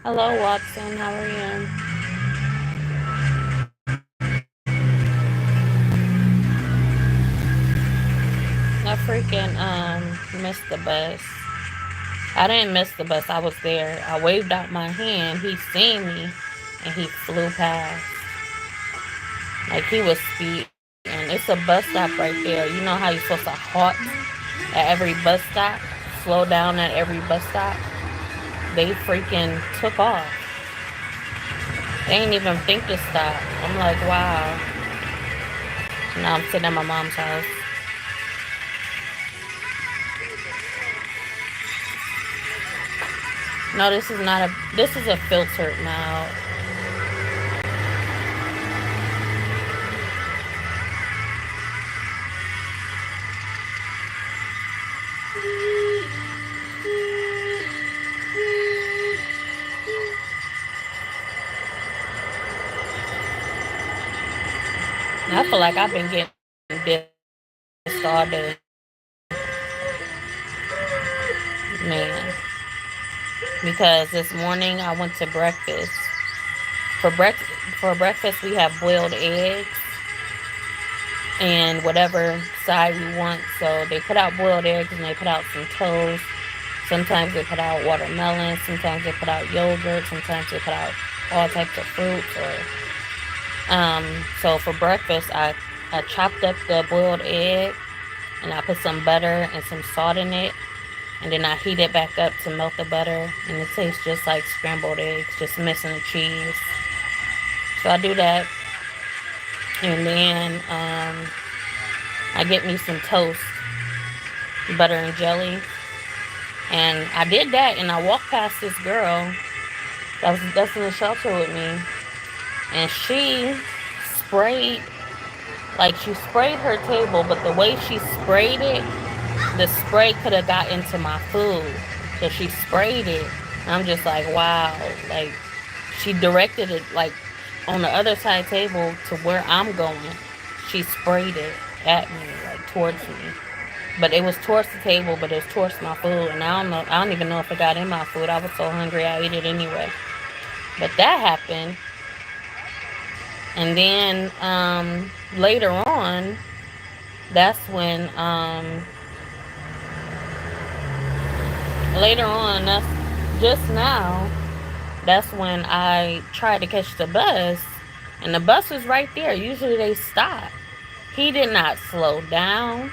Hello, Watson. How are you? I freaking missed the bus. I didn't miss the bus. I was there. I waved out my hand. He seen me, and he flew past. Like he was speeding. It's a bus stop right there. You know how you're supposed to halt at every bus stop, slow down at every bus stop. They freaking took off. They didn't even think to stop. I'm like, wow. Now I'm sitting at my mom's house. No, this is not a. This is a filtered now. I feel like I've been getting this all day. Man. Because this morning I went to breakfast. For breakfast we have boiled eggs and whatever side we want. So they put out boiled eggs and they put out some toast. Sometimes they put out watermelon. Sometimes they put out yogurt. Sometimes they put out all types of fruits. So for breakfast I chopped up the boiled egg and I put some butter and some salt in it. And then I heat it back up to melt the butter. And it tastes just like scrambled eggs, just missing the cheese. So I do that. And then I get me some toast, butter and jelly. And I did that and I walked past this girl that's in the shelter with me. And she sprayed her table, but the way she sprayed it, the spray could have got into my food. So she sprayed it. And I'm just like, wow. Like, she directed it, like, on the other side table to where I'm going. She sprayed it at me, like, towards me. But it was towards the table, but it was towards my food. And I don't even know if it got in my food. I was so hungry, I ate it anyway. But that happened. And then, later on, that's when, that's just now, that's when I tried to catch the bus, and the bus was right there. Usually they stop. He did not slow down.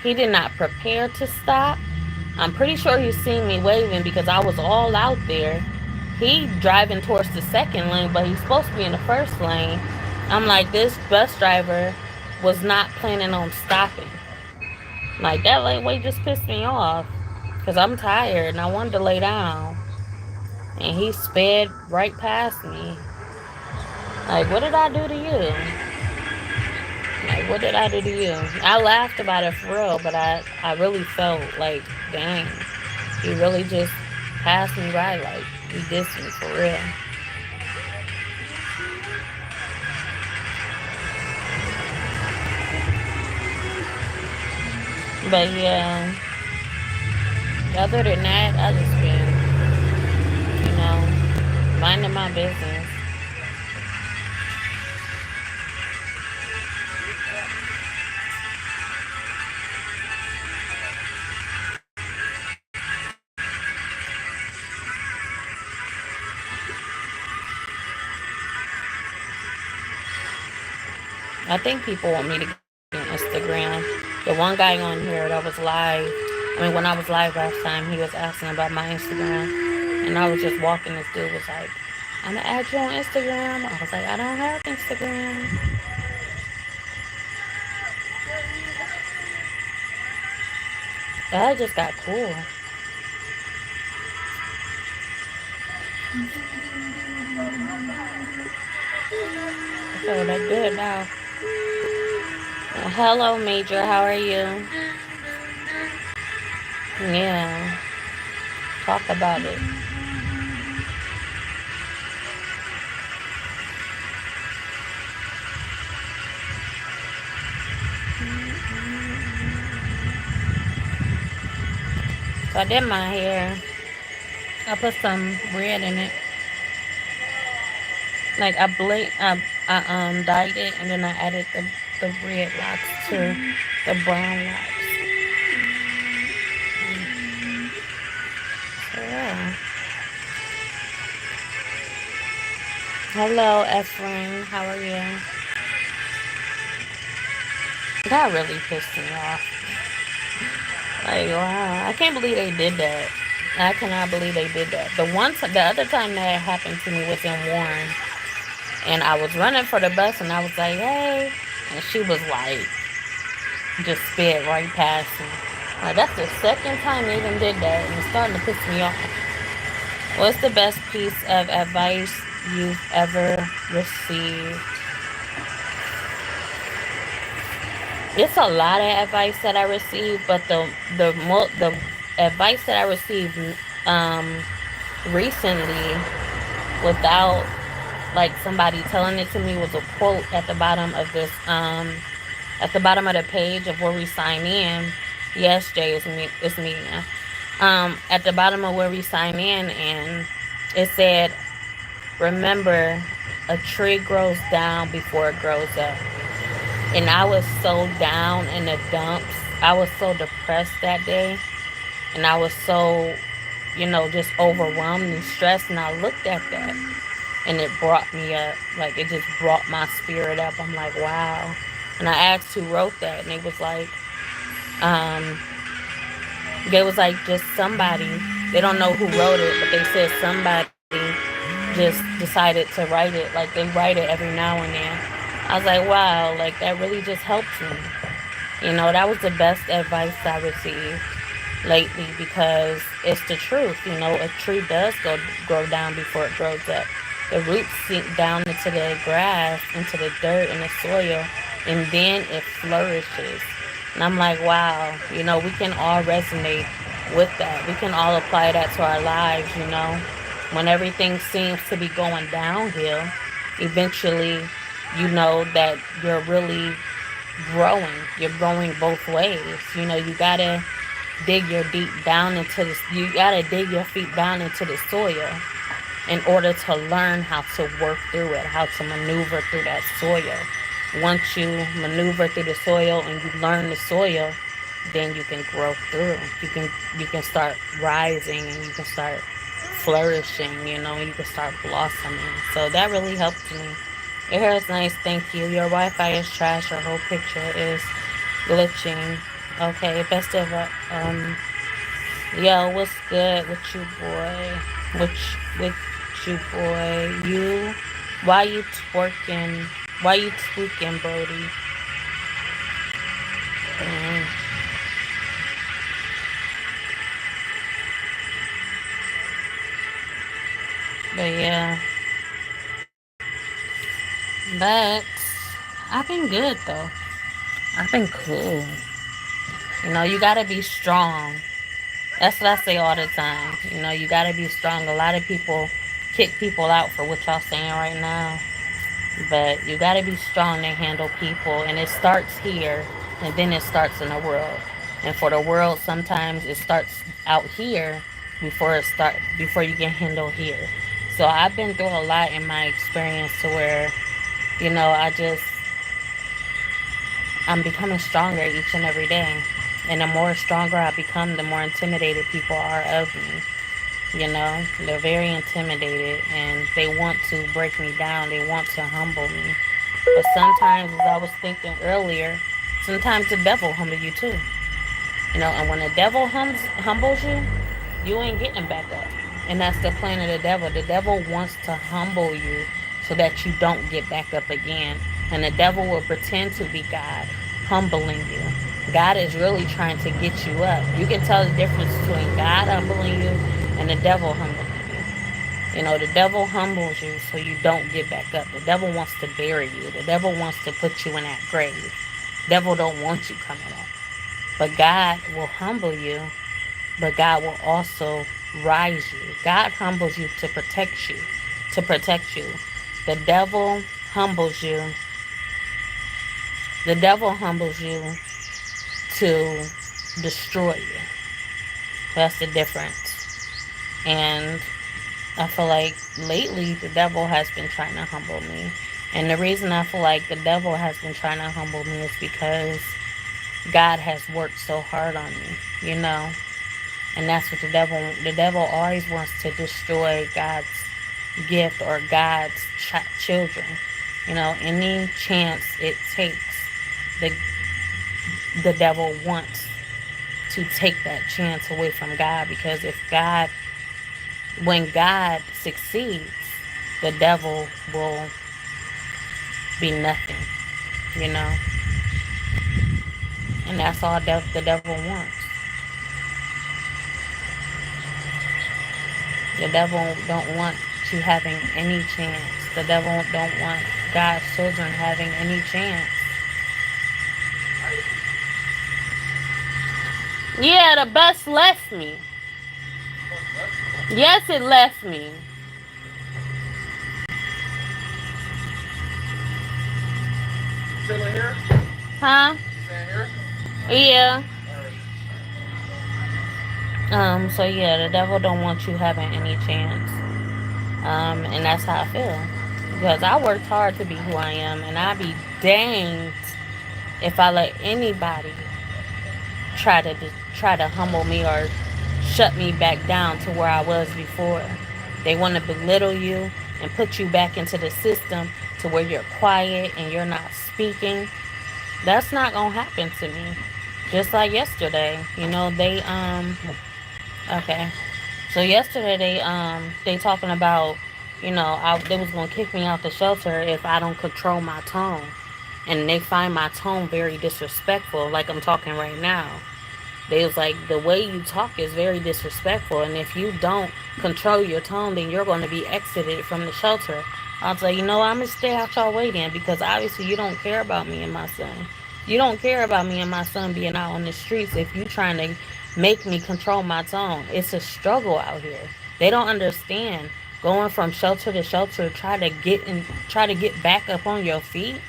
He did not prepare to stop. I'm pretty sure he's seen me waving because I was all out there. He driving towards the second lane, but he's supposed to be in the first lane. I'm like, this bus driver was not planning on stopping. Like, that way just pissed me off. Because I'm tired and I wanted to lay down. And he sped right past me. Like, what did I do to you? Like, what did I do to you? I laughed about it for real, but I really felt like, dang. He really just passed me by. Like, he dissed me for real. But yeah. Other than that, I just been, Minding my business. I think people want me to get on Instagram. The one guy on here that was live, when I was live last time, he was asking about my Instagram. And I was just walking. This dude was like, I'm going to add you on Instagram. I was like, I don't have Instagram. That just got cool. I feel that good now. Hello, Major. How are you? Yeah. Talk about it. So I did my hair. I put some red in it. Like I dyed it and then I added the red locks to the brown locks. So yeah. Hello, Ephraim. How are you? That really pissed me off. Like, wow, I can't believe they did that. I cannot believe they did that. The other time that happened to me was in Warren, and I was running for the bus, and I was like, "Hey," and she was like, just sped right past me. Like, that's the second time they even did that, and it's starting to piss me off. What's the best piece of advice you've ever received? It's a lot of advice that I received, but the advice that I received um recently without like somebody telling it to me was a quote at the bottom of this at the bottom of the page of where we sign in. Yes, Jay, it's me now. At the bottom of where we sign in, and it said, "Remember, a tree grows down before it grows up." And I was so down in the dumps. I was so depressed that day, and I was so, just overwhelmed and stressed. And I looked at that, and it brought me up. Like, it just brought my spirit up. I'm like, wow. And I asked who wrote that, and um, they was like just somebody. They don't know who wrote it, but they said somebody just decided to write it. Like, they write it every now and then. I was like, wow, like that really just helped me. That was the best advice I received lately because it's the truth. A tree does grow down before it grows up. The roots sink down into the grass, into the dirt and the soil, and then it flourishes. And I'm like, wow, we can all resonate with that. We can all apply that to our lives. When everything seems to be going downhill, eventually you know that you're really growing. You're growing both ways. You gotta dig your deep down into this. You gotta dig your feet down into the soil in order to learn how to work through it, how to maneuver through that soil. Once you maneuver through the soil and you learn the soil, then you can grow through. You can start rising and you can start flourishing. And you can start blossoming. So that really helped me. Your hair is nice, thank you. Your Wi-Fi is trash. Your whole picture is glitching. Okay, best of yo, what's good with you, boy? With you, boy? Why you twerking? Why you tweaking, Brody? Mm. But yeah, but I've been good though. I've been cool. You gotta be strong. That's what I say all the time. You gotta be strong. A lot of people kick people out for what y'all saying right now. But you gotta be strong to handle people. And it starts here and then it starts in the world. And for the world sometimes it starts out here before you can handle here. So I've been through a lot in my experience to where, I'm becoming stronger each and every day. And the more stronger I become, the more intimidated people are of me. They're very intimidated and they want to break me down. They want to humble me. But sometimes, as I was thinking earlier, sometimes the devil humble you too. And when the devil humbles you, you ain't getting back up. And that's the plan of the devil. The devil wants to humble you so that you don't get back up again. And the devil will pretend to be God, humbling you. God is really trying to get you up. You can tell the difference between God humbling you and the devil humbling you. The devil humbles you so you don't get back up. The devil wants to bury you. The devil wants to put you in that grave. The devil don't want you coming up. But God will humble you, but God will also rise you. God humbles you to protect you, to protect you. The devil humbles you. The devil humbles you to destroy you. That's the difference. And I feel like lately the devil has been trying to humble me. And the reason I feel like the devil has been trying to humble me is because God has worked so hard on me, you know. And that's what the devil always wants to destroy God's gift or God's children. Any chance it takes, the the devil wants to take that chance away from God, because when God succeeds, the devil will be nothing, you know. And that's all the devil wants. The devil don't want you having any chance. The devil don't want God's children having any chance. Yeah, the bus left me. Yes, it left me. Still in here? Huh? Staying here? Yeah. So yeah, the devil don't want you having any chance. And that's how I feel. Because I worked hard to be who I am, and I'd be danged if I let anybody try to humble me or shut me back down to where I was before. They want to belittle you and put you back into the system to where you're quiet and you're not speaking. That's not gonna happen to me. Just like yesterday, okay. So yesterday they talking about, they was gonna kick me out the shelter if I don't control my tone, and they find my tone very disrespectful, like I'm talking right now. They was like, the way you talk is very disrespectful, and if you don't control your tone, then you're going to be exited from the shelter. I was like, I'm gonna stay out y'all way then, because obviously you don't care about me and my son. You don't care about me and my son being out on the streets if you trying to make me control my tone. It's a struggle out here. They don't understand going from shelter to shelter, try to get back up on your feet.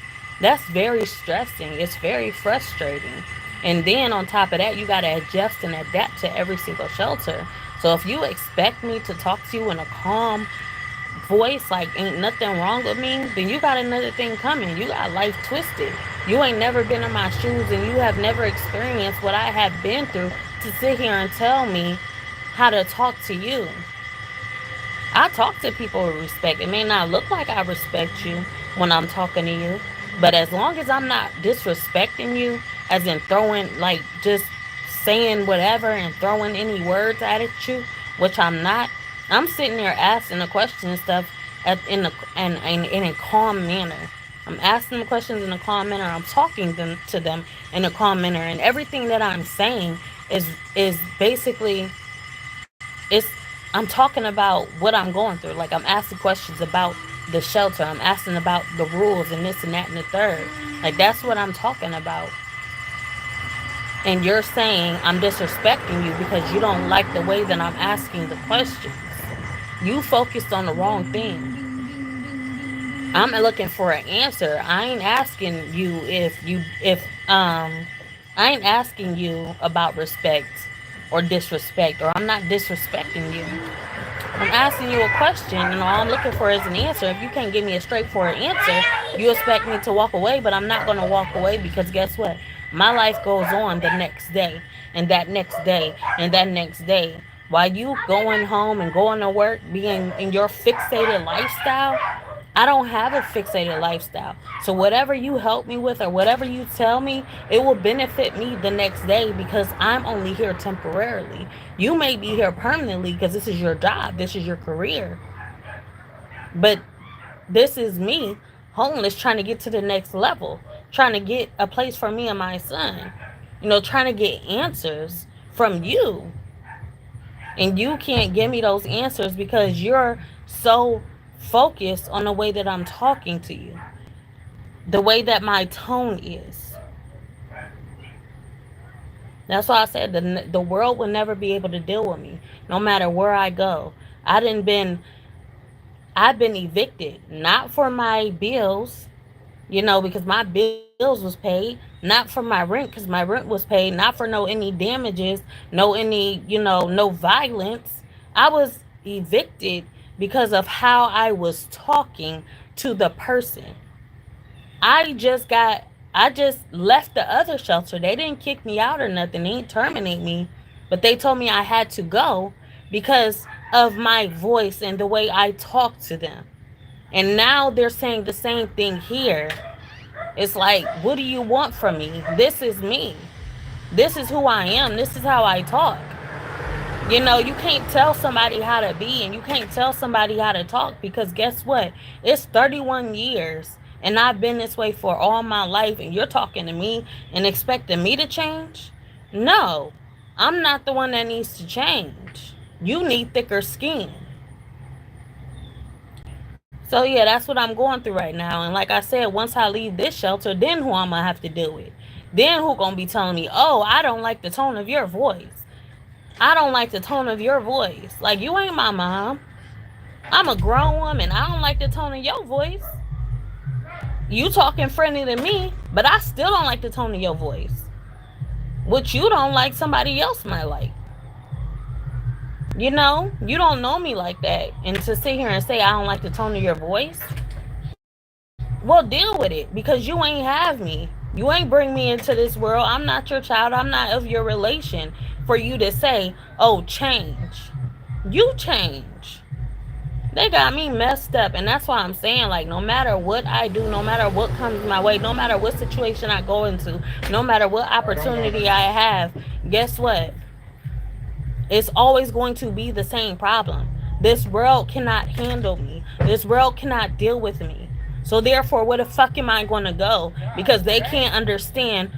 That's very stressing. It's very frustrating. And then on top of that, you got to adjust and adapt to every single shelter. So if you expect me to talk to you in a calm voice, like ain't nothing wrong with me, then you got another thing coming. You got life twisted. You ain't never been in my shoes, and you have never experienced what I have been through to sit here and tell me how to talk to you. I talk to people with respect. It may not look like I respect you when I'm talking to you, but as long as I'm not disrespecting you, as in throwing, like, just saying whatever and throwing any words at you, which I'm not, I'm sitting there asking the questions and stuff in a calm manner. I'm asking the questions in a calm manner. I'm talking to them in a calm manner, and everything that I'm saying is basically, it's I'm talking about what I'm going through. Like, I'm asking questions about the shelter. I'm asking about the rules and this and that and the third. Like, that's what I'm talking about. And you're saying I'm disrespecting you because you don't like the way that I'm asking the questions. You focused on the wrong thing. I'm looking for an answer. I ain't asking you if I ain't asking you about respect or disrespect, or I'm not disrespecting you. I'm asking you a question, and all I'm looking for is an answer. If you can't give me a straightforward answer, you expect me to walk away, but I'm not going to walk away because guess what? My life goes on the next day, and that next day, and that next day. While you going home and going to work, being in your fixated lifestyle, I don't have a fixated lifestyle. So whatever you help me with or whatever you tell me, it will benefit me the next day because I'm only here temporarily. You may be here permanently because this is your job, this is your career. But this is me, homeless, trying to get to the next level, trying to get a place for me and my son. Trying to get answers from you. And you can't give me those answers because you're so focused on the way that I'm talking to you, the way that my tone is. That's why I said the world will never be able to deal with me, no matter where I go. I didn't been I've been evicted, not for my bills, because my bills was paid, not for my rent because my rent was paid, not for no any damages, no any, no violence. I was evicted because of how I was talking to the person. I just left the other shelter. They didn't kick me out or nothing. They didn't terminate me, but they told me I had to go because of my voice and the way I talk to them. And now they're saying the same thing here. It's like, what do you want from me? This is me. This is who I am. This is how I talk. You can't tell somebody how to be and you can't tell somebody how to talk because guess what? It's 31 years and I've been this way for all my life and you're talking to me and expecting me to change? No, I'm not the one that needs to change. You need thicker skin. So yeah, that's what I'm going through right now. And like I said, once I leave this shelter, then who I'm gonna have to deal with? Then who gonna be telling me, oh, I don't like the tone of your voice. I don't like the tone of your voice. Like, you ain't my mom. I'm a grown woman. I don't like the tone of your voice. You talking friendly to me, but I still don't like the tone of your voice. What you don't like, somebody else might like. You don't know me like that. And to sit here and say I don't like the tone of your voice, well, deal with it because you ain't have me. You ain't bring me into this world. I'm not your child. I'm not of your relation for you to say, oh, change. You change. They got me messed up. And that's why I'm saying, like, no matter what I do, no matter what comes my way, no matter what situation I go into, no matter what opportunity I have, guess what? It's always going to be the same problem. This world cannot handle me. This world cannot deal with me. So therefore, where the fuck am I going to go? Because they can't understand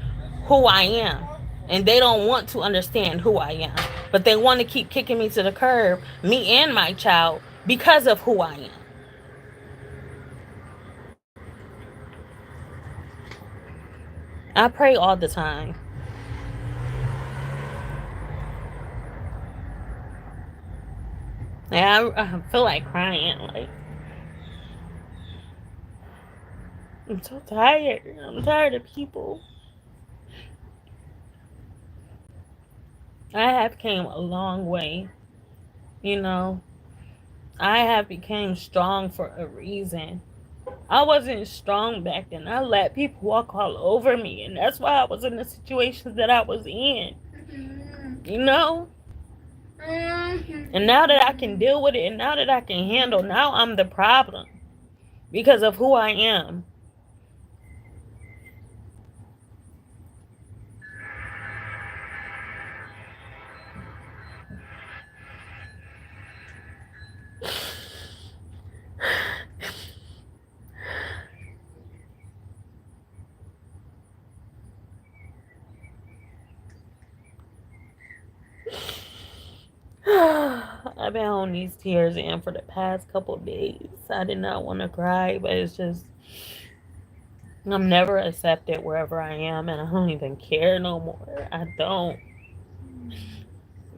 who I am. And they don't want to understand who I am. But they want to keep kicking me to the curb, me and my child, because of who I am. I pray all the time. And I feel like crying. Like, I'm so tired. I'm tired of people. I have came a long way. You know, I have became strong for a reason. I wasn't strong back then. I let people walk all over me, and that's why I was in the situations that I was in. You know? And now that I can deal with it, and now that I can handle, now I'm the problem because of who I am. I've been holding these tears in for the past couple of days. I did not want to cry, but it's just I'm never accepted wherever I am, and I don't even care no more. I don't.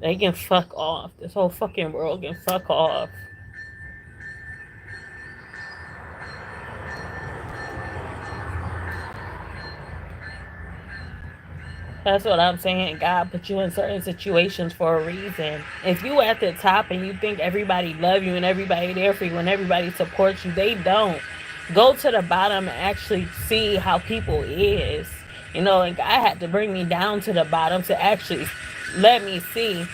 They can fuck off. This whole fucking world can fuck off. That's what I'm saying. God put you in certain situations for a reason. If you at the top and you think everybody love you and everybody there for you and everybody supports you, they don't. Go to the bottom and actually see how people is. You know, and God had to bring me down to the bottom to actually let me see,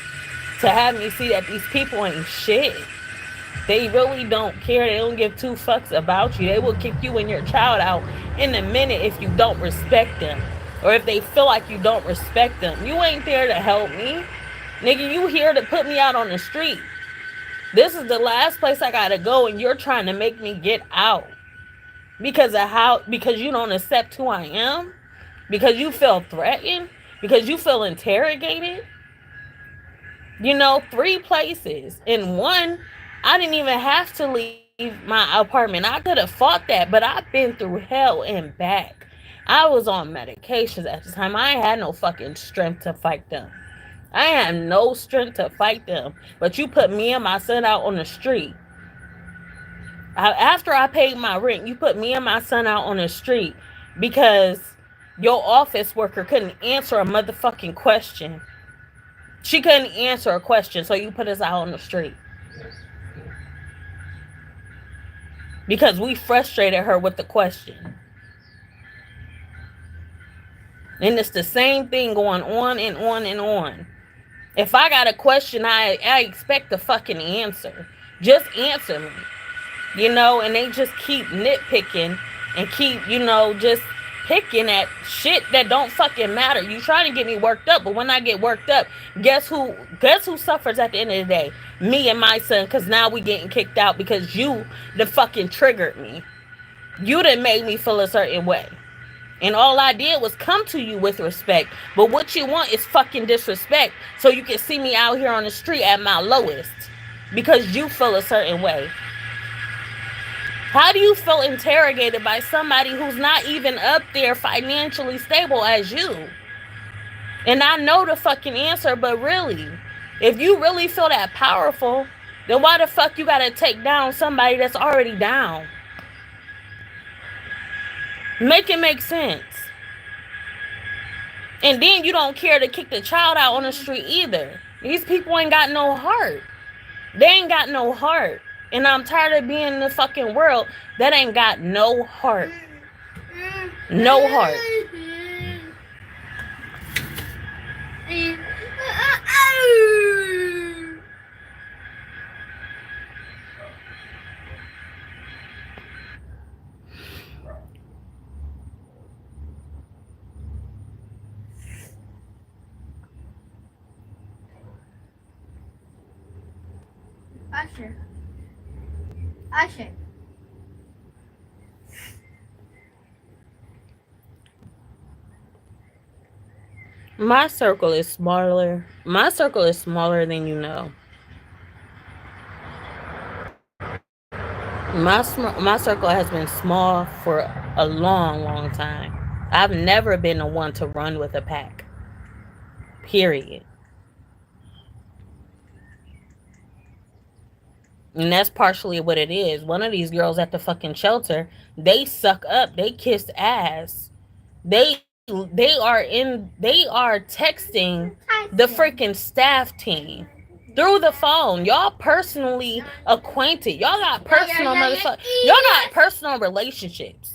to have me see that these people ain't shit. They really don't care. They don't give two fucks about you. They will kick you and your child out in a minute if you don't respect them. Or if they feel like you don't respect them. You ain't there to help me. Nigga, you here to put me out on the street. This is the last place I gotta go and you're trying to make me get out. Because you don't accept who I am? Because you feel threatened? Because you feel interrogated? You know, 3 places. In one, I didn't even have to leave my apartment. I could have fought that, but I've been through hell and back. I was on medications at the time. I ain't had no fucking strength to fight them. I had no strength to fight them. But you put me and my son out on the street. After I paid my rent, you put me and my son out on the street because your office worker couldn't answer a motherfucking question. She couldn't answer a question, so you put us out on the street. Because we frustrated her with the question. And it's the same thing going on and on and on. If I got a question, I expect a fucking answer. Just answer me. You know, and they just keep nitpicking and keep, you know, just picking at shit that don't fucking matter. You trying to get me worked up, but when I get worked up, guess who suffers at the end of the day? Me and my son, because now we getting kicked out because you the fucking triggered me. You done made me feel a certain way. And all I did was come to you with respect. But what you want is fucking disrespect. So you can see me out here on the street at my lowest. Because you feel a certain way. How do you feel interrogated by somebody who's not even up there financially stable as you? And I know the fucking answer, but really, if you really feel that powerful, then why the fuck you gotta take down somebody that's already down? Make it make sense. And then you don't care to kick the child out on the street either. These people ain't got no heart. They ain't got no heart. And I'm tired of being in the fucking world that ain't got no heart. No heart. Usher. Usher. My circle is smaller. My circle is smaller than you know. My circle has been small for a long, long time. I've never been the one to run with a pack. Period. And that's partially what it is. One of these girls at the fucking shelter, they suck up. They kiss ass. They are texting the freaking staff team through the phone. Y'all personally acquainted. Y'all got personal motherfuckers. Y'all got personal relationships.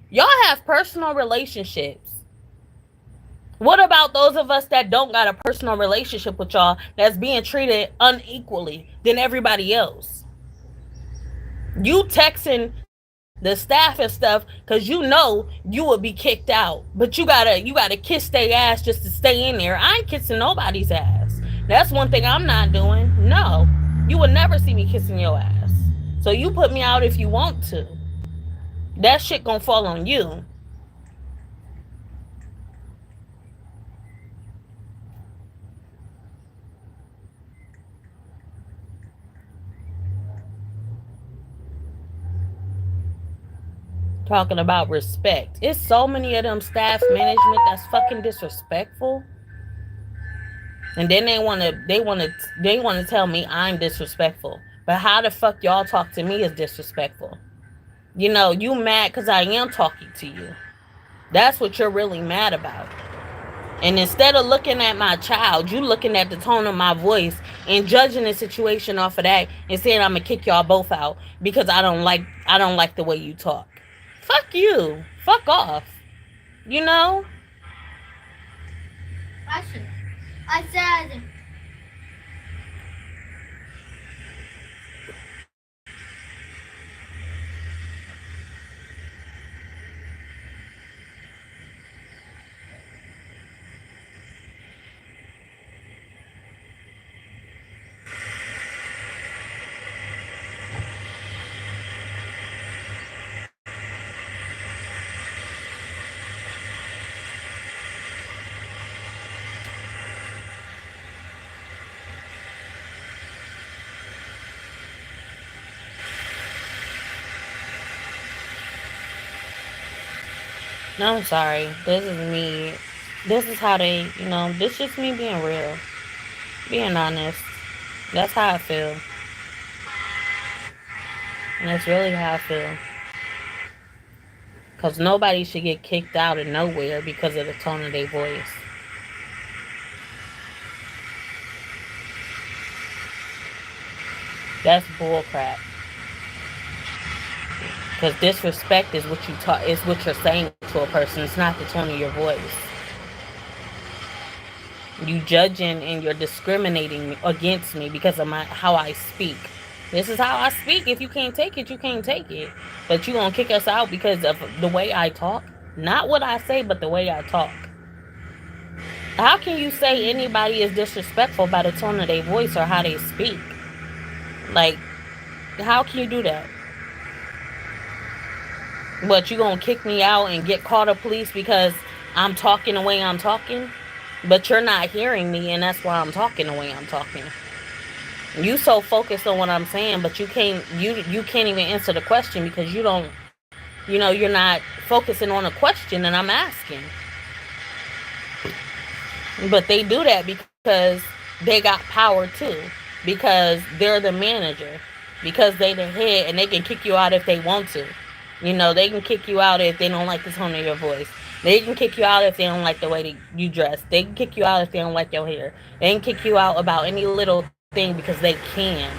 Y'all have personal relationships. What about those of us that don't got a personal relationship with y'all that's being treated unequally than everybody else? You texting the staff and stuff because you know you will be kicked out, but you gotta kiss their ass just to stay in there. I ain't kissing nobody's ass. That's one thing I'm not doing. No, you will never see me kissing your ass. So you put me out if you want to. That shit gonna fall on you. Talking about respect. It's so many of them staff management that's fucking disrespectful. And then they wanna tell me I'm disrespectful. But how the fuck y'all talk to me is disrespectful. You know, you mad because I am talking to you. That's what you're really mad about. And instead of looking at my child, you looking at the tone of my voice and judging the situation off of that and saying I'm gonna kick y'all both out because I don't like the way you talk. Fuck you. Fuck off. You know? Usher. I said. No, I'm sorry. This is me. This is how they, this is just me being real, being honest. That's how I feel. And that's really how I feel. Because nobody should get kicked out of nowhere because of the tone of their voice. That's bullcrap. Because disrespect is what is what you're saying to a person. It's not the tone of your voice. You judging and you're discriminating against me because of how I speak. This is how I speak. If you can't take it, you can't take it. But you gonna kick us out because of the way I talk? Not what I say, but the way I talk. How can you say anybody is disrespectful by the tone of their voice or how they speak? Like, how can you do that? But you gonna kick me out and get called to police because I'm talking the way I'm talking? But you're not hearing me, and that's why I'm talking the way I'm talking. You so focused on what I'm saying, but you can't even answer the question because you're not focusing on a question that I'm asking. But they do that because they got power too. Because they're the manager. Because they the head and they can kick you out if they want to. They can kick you out if they don't like the tone of your voice. They can kick you out if they don't like the way you dress. They can kick you out if they don't like your hair. They can kick you out about any little thing because they can.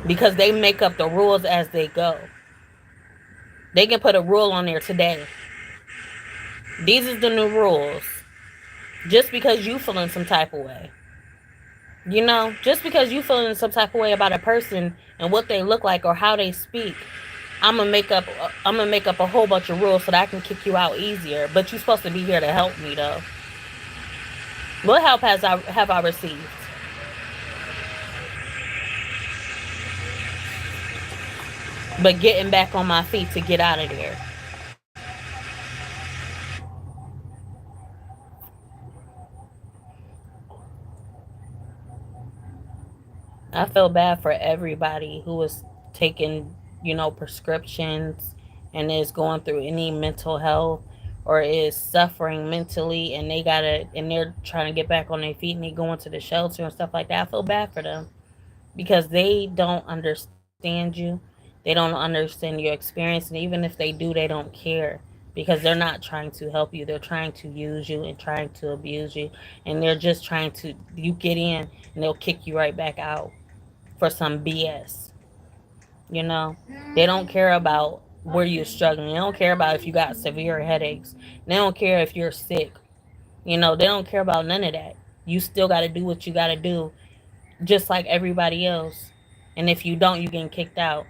Because they make up the rules as they go. They can put a rule on there today. These is the new rules. Just because you feeling some type of way. Just because you feeling some type of way about a person and what they look like or how they speak, I'm gonna make up a whole bunch of rules so that I can kick you out easier. But you're supposed to be here to help me though. What help have I received? But getting back on my feet to get out of there. I feel bad for everybody who is taking, prescriptions and is going through any mental health or is suffering mentally and they're trying to get back on their feet and they go into the shelter and stuff like that. I feel bad for them because they don't understand you. They don't understand your experience. And even if they do, they don't care because they're not trying to help you. They're trying to use you and trying to abuse you. And they're just trying to, you get in and they'll kick you right back out for some BS. They don't care about where you're struggling. They don't care about if you got severe headaches. They don't care if you're sick. They don't care about none of that. You still got to do what you got to do just like everybody else. And if you don't, you getting kicked out.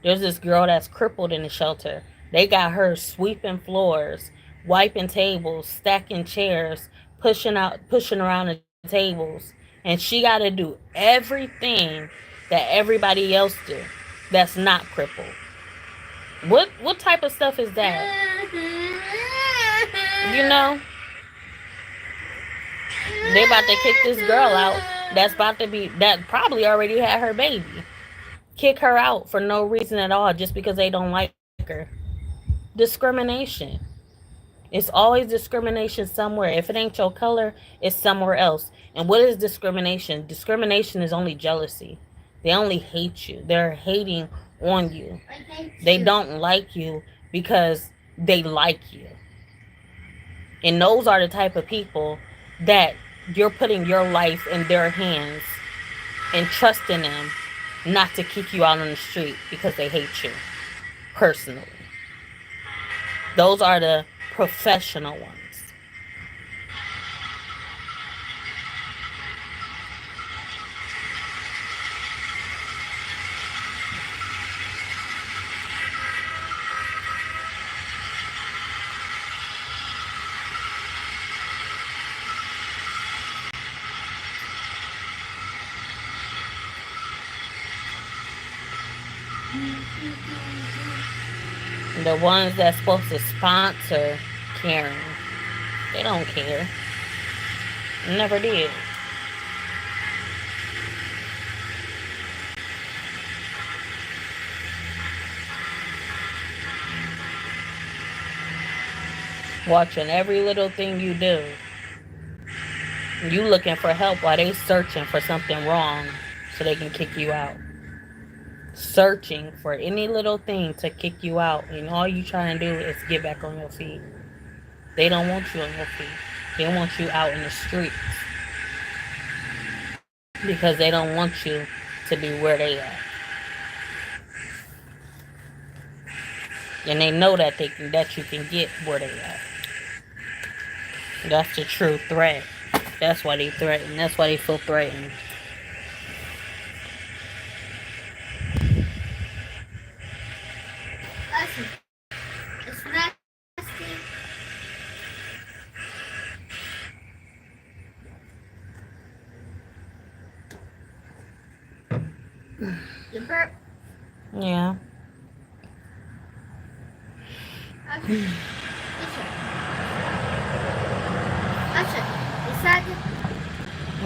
There's this girl that's crippled in the shelter. They got her sweeping floors, wiping tables, stacking chairs, pushing around the tables. And she got to do everything that everybody else do that's not crippled. What type of stuff is that? You know? They about to kick this girl out that probably already had her baby. Kick her out for no reason at all just because they don't like her. Discrimination. It's always discrimination somewhere. If it ain't your color, it's somewhere else. And what is discrimination? Discrimination is only jealousy. They only hate you. They're hating on you. They don't like you because they like you. And those are the type of people that you're putting your life in their hands and trusting them not to kick you out on the street because they hate you personally. Those are the professional ones. The ones that's supposed to sponsor caring, they don't care. Never did. Watching every little thing you do. You looking for help while they searching for something wrong so they can kick you out. Searching for any little thing to kick you out, and all you trying to do is get back on your feet. They don't want you on your feet. They want you out in the streets because they don't want you to be where they are. And they know that you can get where they are. That's the true threat. That's why they threaten. That's why they feel threatened. Listen, it's nasty. You burp. Yeah. Usher. Usher. Excited?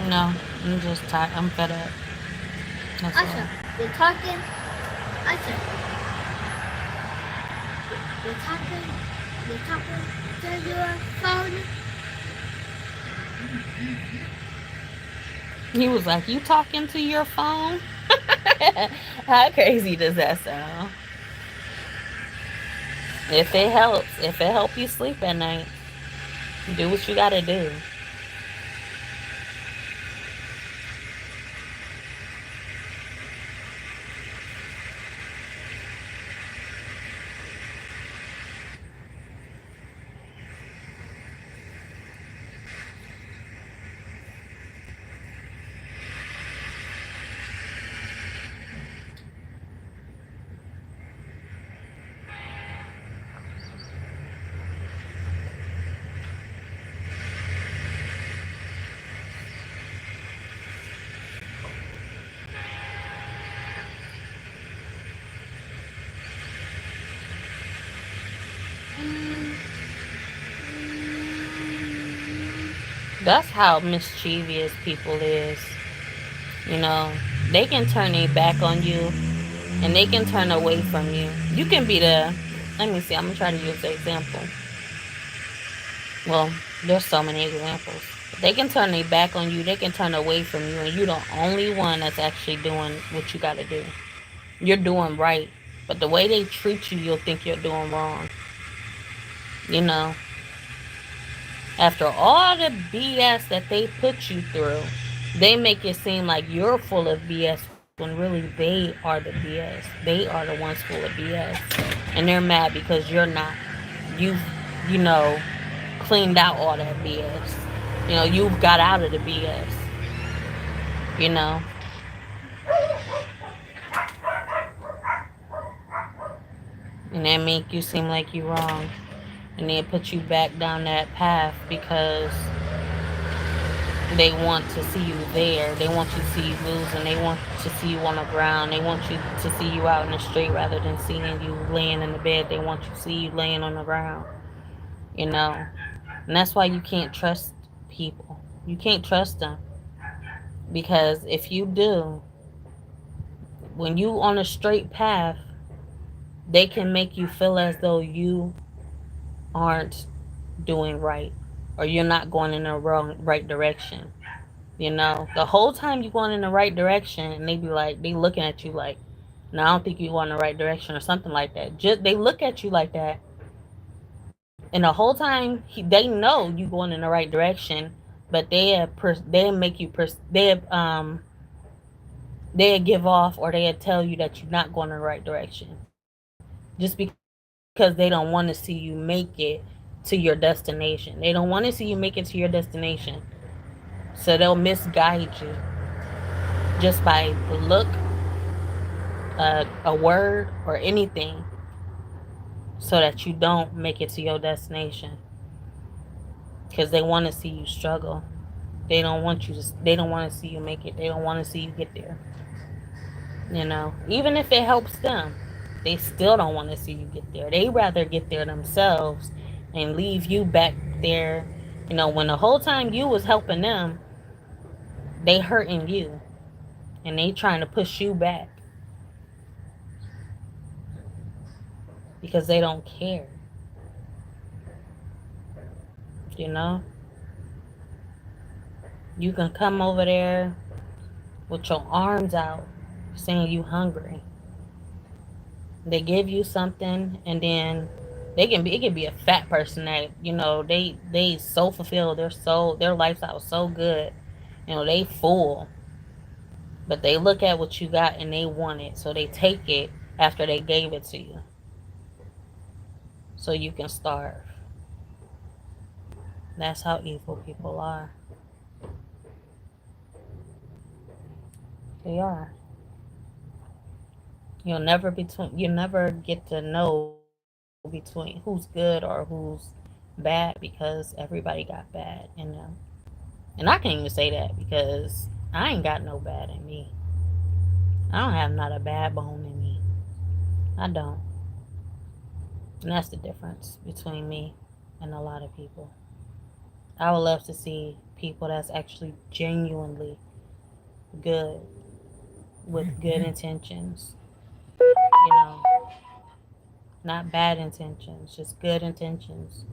No, I'm just tired. I'm fed up. That's Usher. all. You're talking. Usher. You're talking. You're talking to your phone. He was like, "You talking to your phone?" How crazy does that sound? If it help you sleep at night, do what you gotta do. That's how mischievous people is. You know, they can turn their back on you and they can turn away from you. You can be the, let me see, I'm gonna try to use the example. Well, there's so many examples. They can turn their back on you, they can turn away from you, and you're the only one that's actually doing what you gotta do. You're doing right. But the way they treat you, you'll think you're doing wrong. You know, after all the BS that they put you through, they make it seem like you're full of BS when really they are the BS. They are the ones full of BS. And they're mad because you're not. You've, you know, cleaned out all that BS. You know, you've got out of the BS. You know, and that make you seem like you're wrong. And they put you back down that path because they want to see you there. They want you to see you losing. They want to see you on the ground. They want you to see you out in the street rather than seeing you laying in the bed. They want you to see you laying on the ground. You know, and that's why you can't trust people. You can't trust them because if you do, when you on a straight path, they can make you feel as though you aren't doing right or you're not going in the right direction. You know, the whole time you're going in the right direction, and they be like, they looking at you like, no, I don't think you going in the right direction or something like that. Just they look at you like that And the whole time they know you going in the right direction, but they make you they give off, or they tell you that you're not going in the right direction, just because they don't want to see you make it to your destination. They don't want to see you make it to your destination, so they'll misguide you just by the look, a word, or anything, so that you don't make it to your destination, because they want to see you struggle. They don't want to see you make it. They don't want to see you get there. Even if it helps them, they still don't want to see you get there. They rather get there themselves and leave you back there. When the whole time you was helping them, they hurting you, and they trying to push you back because they don't care. You know, you can come over there with your arms out saying you hungry. They give you something, and then it can be a fat person that, they so fulfilled, their lifestyle is so good, they full, but they look at what you got and they want it, so they take it after they gave it to you, so you can starve. That's how evil people are. They are. You'll never get to know between who's good or who's bad, because everybody got bad in them. And I can't even say that, because I ain't got no bad in me. I don't have not a bad bone in me. I don't. And that's the difference between me and a lot of people. I would love to see people that's actually genuinely good, with good intentions. You know, not bad intentions, just good intentions.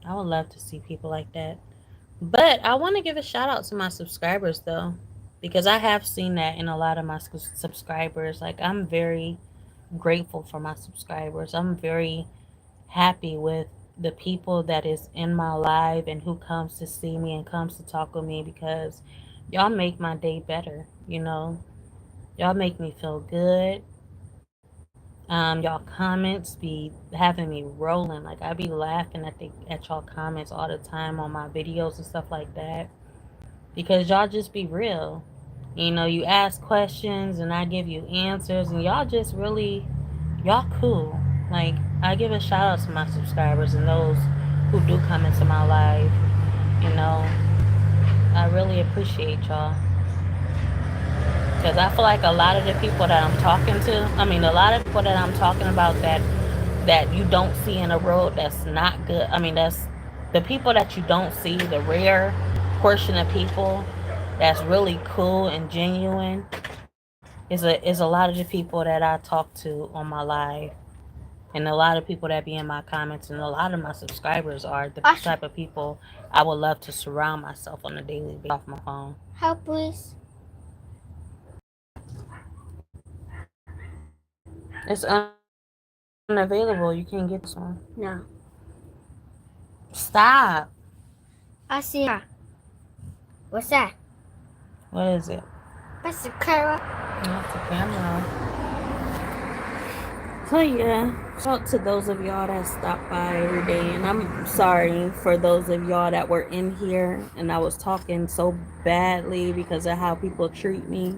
I would love to see people like that. But I want to give a shout out to my subscribers, though, because I have seen that in a lot of my subscribers. Like, I'm very grateful for my subscribers. I'm very happy with the people that is in my life and who comes to see me and comes to talk with me, because y'all make my day better. Y'all make me feel good. Y'all comments be having me rolling. Like, I be laughing at y'all comments all the time on my videos and stuff like that, because y'all just be real. You ask questions and I give you answers, and y'all just really, y'all cool. Like, I give a shout out to my subscribers and those who do come into my life. You know, I really appreciate y'all, because I feel like a lot of the people that I'm talking to, a lot of people that I'm talking about that you don't see in the road, that's not good. That's the people that you don't see, the rare portion of people that's really cool and genuine, is a lot of the people that I talk to on my live, and a lot of people that be in my comments, and a lot of my subscribers are the Asha, type of people I would love to surround myself on a daily basis off my phone. help please. It's unavailable. You can't get this one. No. Stop. I see her. What's that? What is it? That's the camera. That's the camera. So yeah, shout out to those of y'all that stop by every day, and I'm sorry for those of y'all that were in here and I was talking so badly because of how people treat me.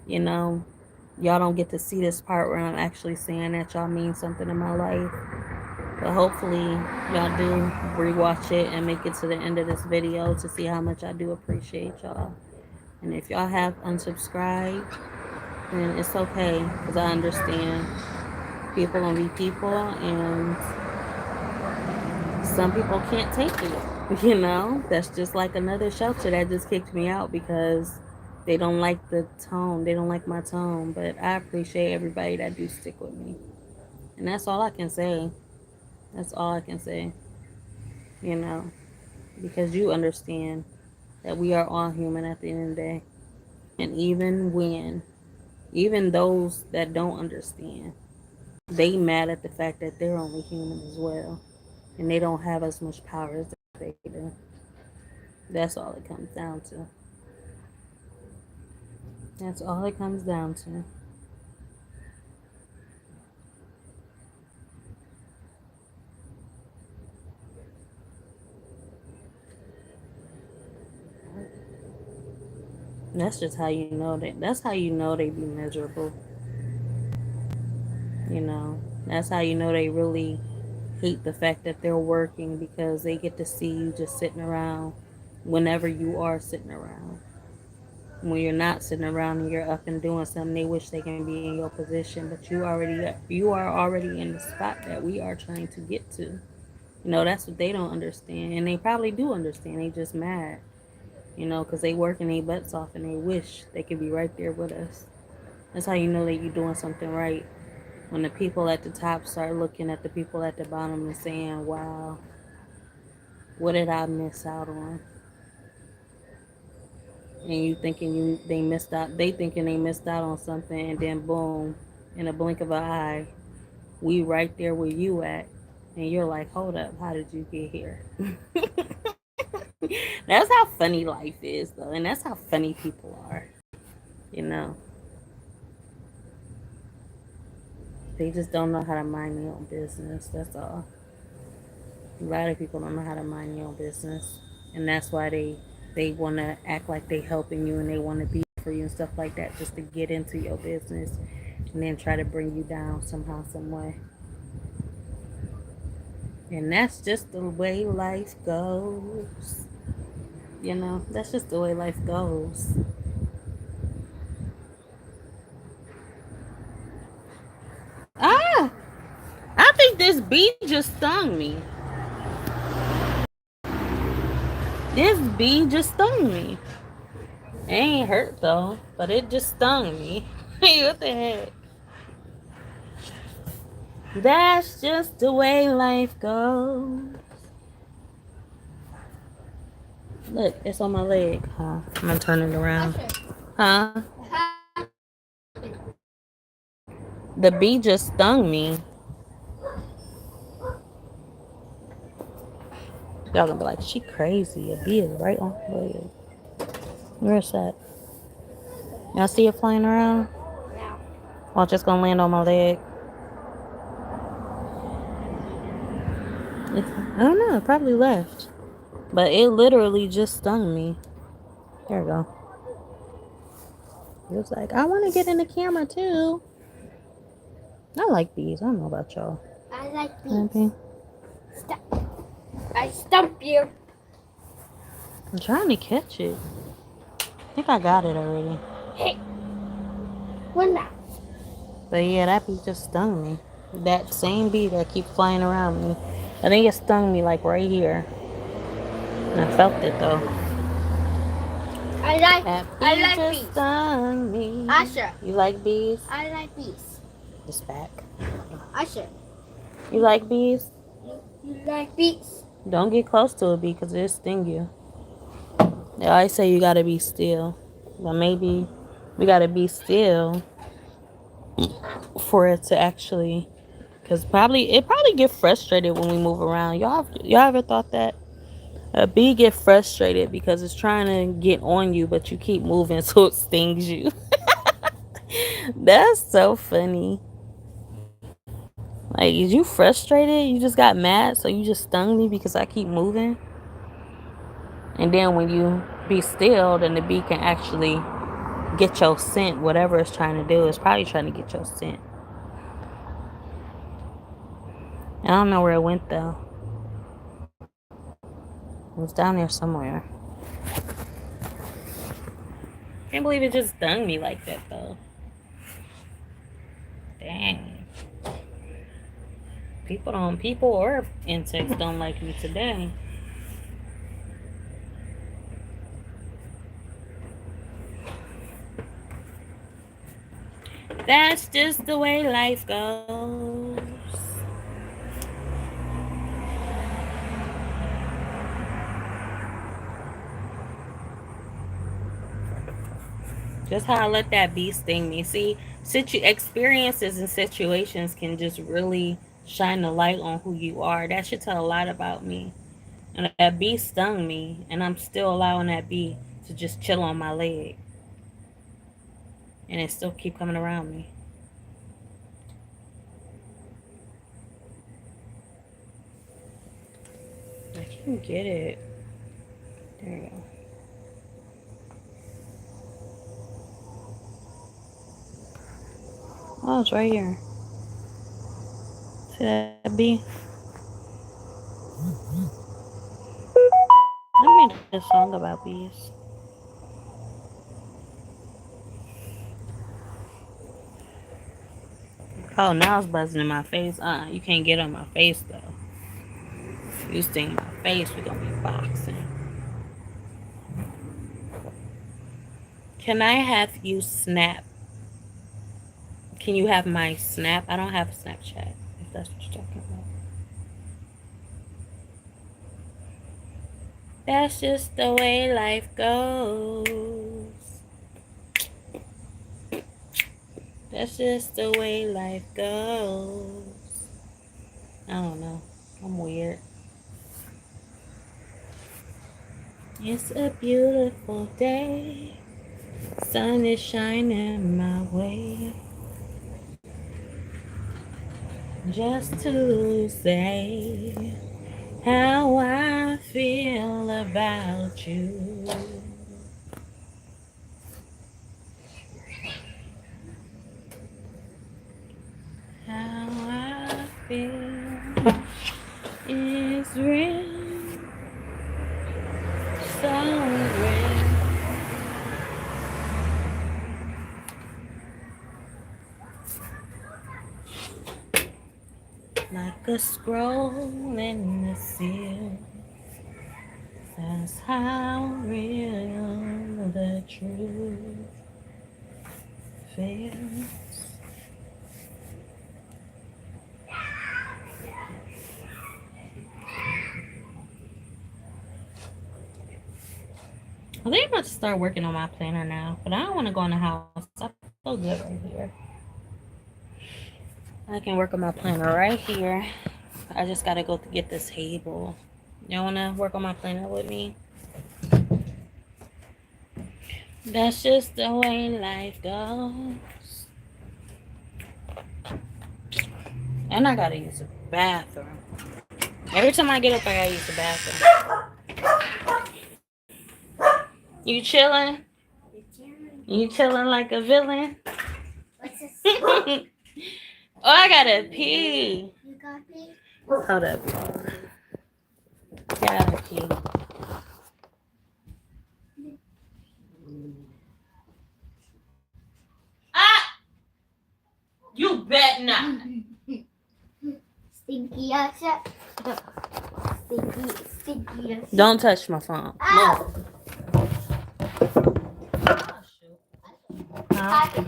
You know, y'all don't get to see this part where I'm actually saying that y'all mean something in my life. But hopefully y'all do rewatch it and make it to the end of this video to see how much I do appreciate y'all. And if y'all have unsubscribed, then it's okay, because I understand people gonna be people, and some people can't take it. That's just like another shelter that just kicked me out because they don't like the tone. They don't like my tone. But I appreciate everybody that do stick with me. And that's all I can say. That's all I can say. You know, because you understand that we are all human at the end of the day. And even those that don't understand, They mad at the fact that they're only human as well, and they don't have as much power as they do. That's all it comes down to. That's all it comes down to. That's just how you know that. That's how you know they be miserable. You know, that's how you know they really hate the fact that they're working, because they get to see you just sitting around whenever you are sitting around. When you're not sitting around and you're up and doing something, they wish they can be in your position, but you are already in the spot that we are trying to get to. That's what they don't understand, and they probably do understand. They just mad, because they working their butts off and they wish they could be right there with us. That's how you know that you're doing something right. When the people at the top start looking at the people at the bottom and saying, "Wow, what did I miss out on?" And you thinking they missed out, they thinking they missed out on something, and then boom, in a blink of an eye, we right there where you at, and you're like, "Hold up, how did you get here?" That's how funny life is, though, and that's how funny people are. You know, they just don't know how to mind their own business. That's all. A lot of people don't know how to mind their own business, and that's why they want to act like they helping you and they want to be for you and stuff like that, just to get into your business and then try to bring you down somehow, some way. And that's just the way life goes. That's just the way life goes. Ah, I think this bee just stung me. This bee just stung me. It ain't hurt though, but it just stung me. Hey, what the heck? That's just the way life goes. Look, it's on my leg. Huh? I'm gonna turn it around. Huh? The bee just stung me. Y'all gonna be like, she crazy. A bee is right on her leg. Where's that? Y'all see it flying around? Yeah. Oh, it's just gonna land on my leg. I don't know. It probably left. But it literally just stung me. There we go. It was like, I want to get in the camera too. I like bees. I don't know about y'all. I like bees. Okay. Stop. I stump you. I'm trying to catch it. I think I got it already. Hey. One now. But yeah, that bee just stung me. That same bee that keeps flying around me. I think it stung me like right here. And I felt it though. I like bees. Stung me. Asha. You like bees? I like bees. This back. Asha. You like bees? You like bees? Don't get close to a bee because it'll sting you. They always say you gotta be still. But maybe we gotta be still for it to actually, because it probably get frustrated when we move around. Y'all ever thought that a bee get frustrated because it's trying to get on you, but you keep moving so it stings you? That's so funny. Like, is you frustrated? You just got mad, so you just stung me because I keep moving? And then when you be still, then the bee can actually get your scent. Whatever it's trying to do, it's probably trying to get your scent. I don't know where it went though. It was down there somewhere. Can't believe it just stung me like that though. Dang. People or insects don't like me today. That's just the way life goes. Just how I let that bee sting me. See, experiences and situations can just really shine the light on who you are. That should tell a lot about me. And that bee stung me, and I'm still allowing that bee to just chill on my leg, and it still keep coming around me. I can't get it. There you go. Oh, it's right here. See that bee? I made a song about bees. Oh, now it's buzzing in my face. You can't get on my face though. If you sting my face, we're gonna be boxing. Can I have you snap? Can you have my snap? I don't have Snapchat, if that's what you're talking about. That's just the way life goes. That's just the way life goes. I don't know. I'm weird. It's a beautiful day. Sun is shining my way. Just to say how I feel about you. How I feel is real, so real. Like a scroll in the seal. That's how real the truth feels. I think I'm about to start working on my planner now, but I don't want to go in the house. I feel good right here. I can work on my planner right here. I just gotta go to get this table. Y'all wanna work on my planner with me? That's just the way life goes. And I gotta use the bathroom. Every time I get up, I gotta use the bathroom. You chilling? You chilling like a villain? What's this? Oh, I gotta pee. You got me? Hold up. Gotta pee. Ah! You bet not. Stinky Esha. Stinky Esha. Don't touch my phone. Ow! Huh?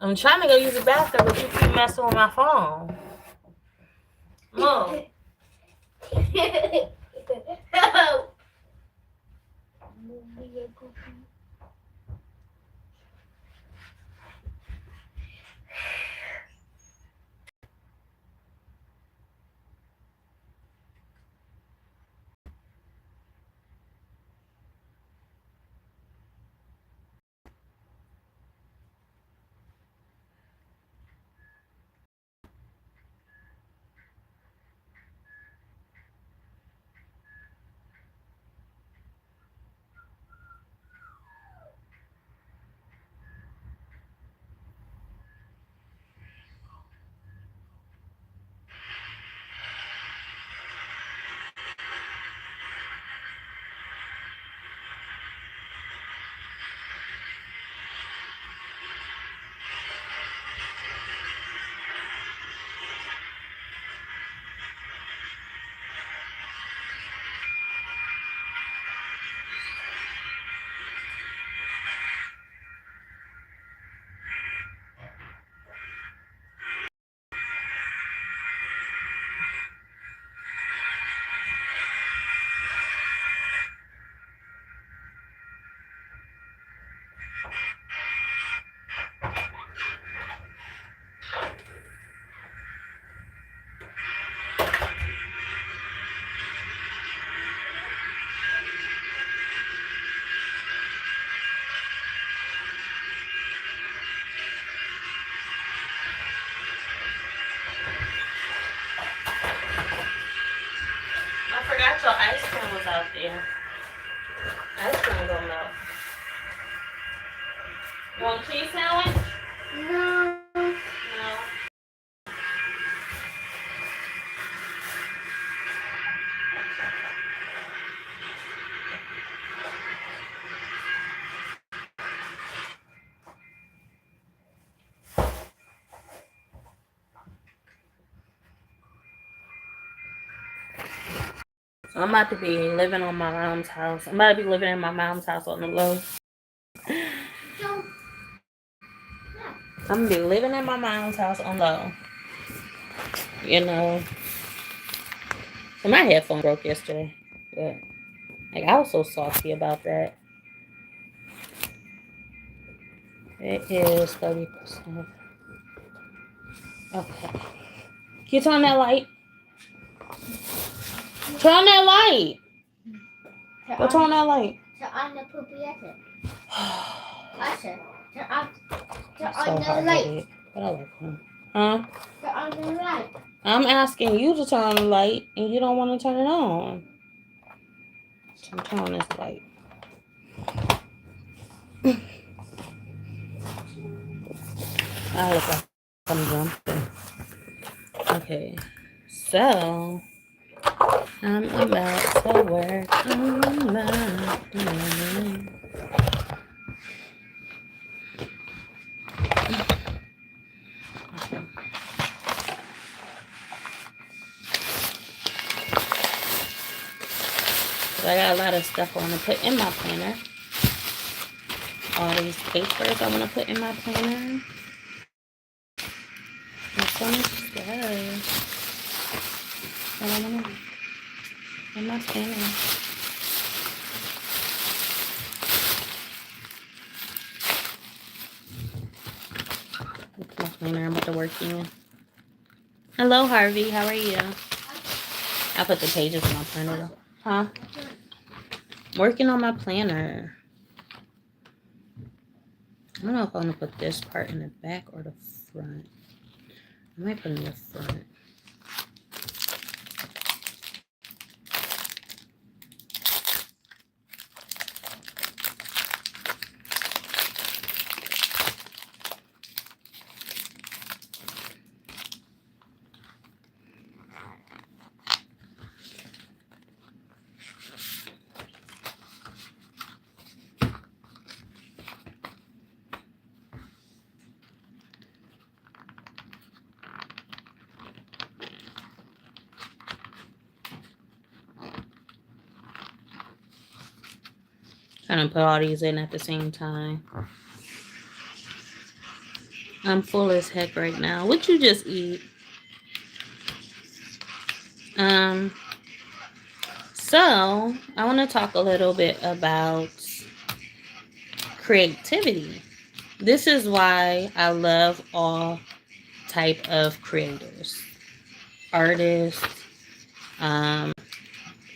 I'm trying to go use the bathroom, but you keep messing with my phone. Mom. Yeah. Ice cream gonna melt. You want a cheese sandwich? No. No. So I'm about to be living on my mom's house. I'm about to be living in my mom's house on the low. Don't. I'm gonna be living in my mom's house on low. You know. So my headphone broke yesterday. But like I was so salty about that. It is 30%. Okay. Can you turn on that light? Turn on that light. Go turn on that light. Turn on the poopy Usher. Turn on So the hard light. headed. But I like him. Huh? Turn on the light. I'm asking you to turn on the light and you don't want to turn it on. So turn on this light. I look like I'm jumping. Okay. So I'm about to work on my thing. I got a lot of stuff I want to put in my planner. All these papers I want to put in my planner. And so much stuff that I want to in my planner. It's my planner I'm about to work in. Hello, Harvey. How are you? I put the pages in my planner though. Huh? Working on my planner. I don't know if I'm gonna put this part in the back or the front. I might put it in the front. Trying to put all these in at the same time. I'm full as heck right now. What you just eat? So I want to talk a little bit about creativity. This is why I love all type of creators, artists,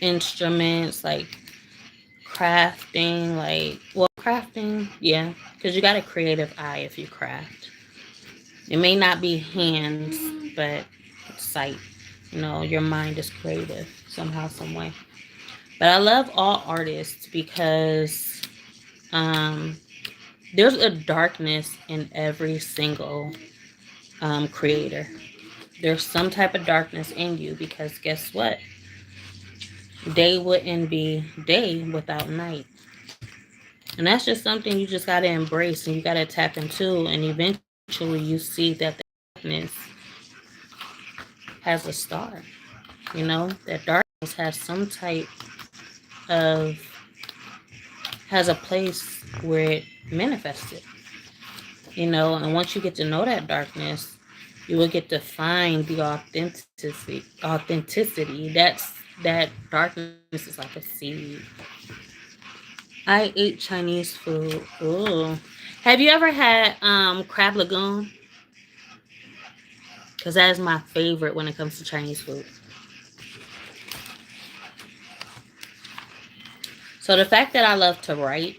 instruments, like crafting, crafting, yeah, because you got a creative eye if you craft. It may not be hands, but sight. You know, your mind is creative somehow, some way. But I love all artists because there's a darkness in every single creator. There's some type of darkness in you because guess what? Day wouldn't be day without night. And that's just something you just got to embrace and you got to tap into. And eventually you see that the darkness has a star. You know, that darkness has some type of, has a place where it manifested. You know, and once you get to know that darkness, you will get to find the authenticity. That darkness is like a seed. I ate Chinese food. Ooh. Have you ever had crab lagoon? Because that is my favorite when it comes to Chinese food. So the fact that I love to write,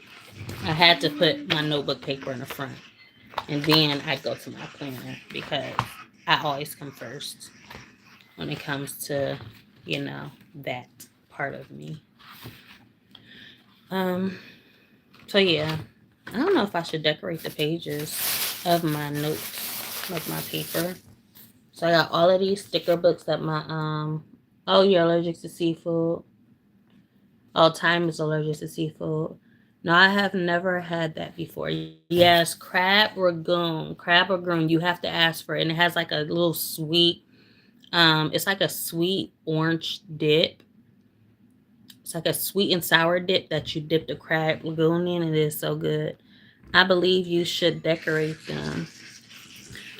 I had to put my notebook paper in the front. And then I go to my planner because I always come first when it comes to, you know, that part of me. Um, so yeah, I don't know if I should decorate the pages of my notes, like my paper. So I got all of these sticker books that my oh, you're allergic to seafood. Oh, time is allergic to seafood. No, I have never had that before. Yes, crab ragoon. Crab ragoon. You have to ask for it, and it has like a little sweet. It's like a sweet orange dip. It's like a sweet and sour dip that you dip the crab lagoon in. It is so good. I believe you should decorate them.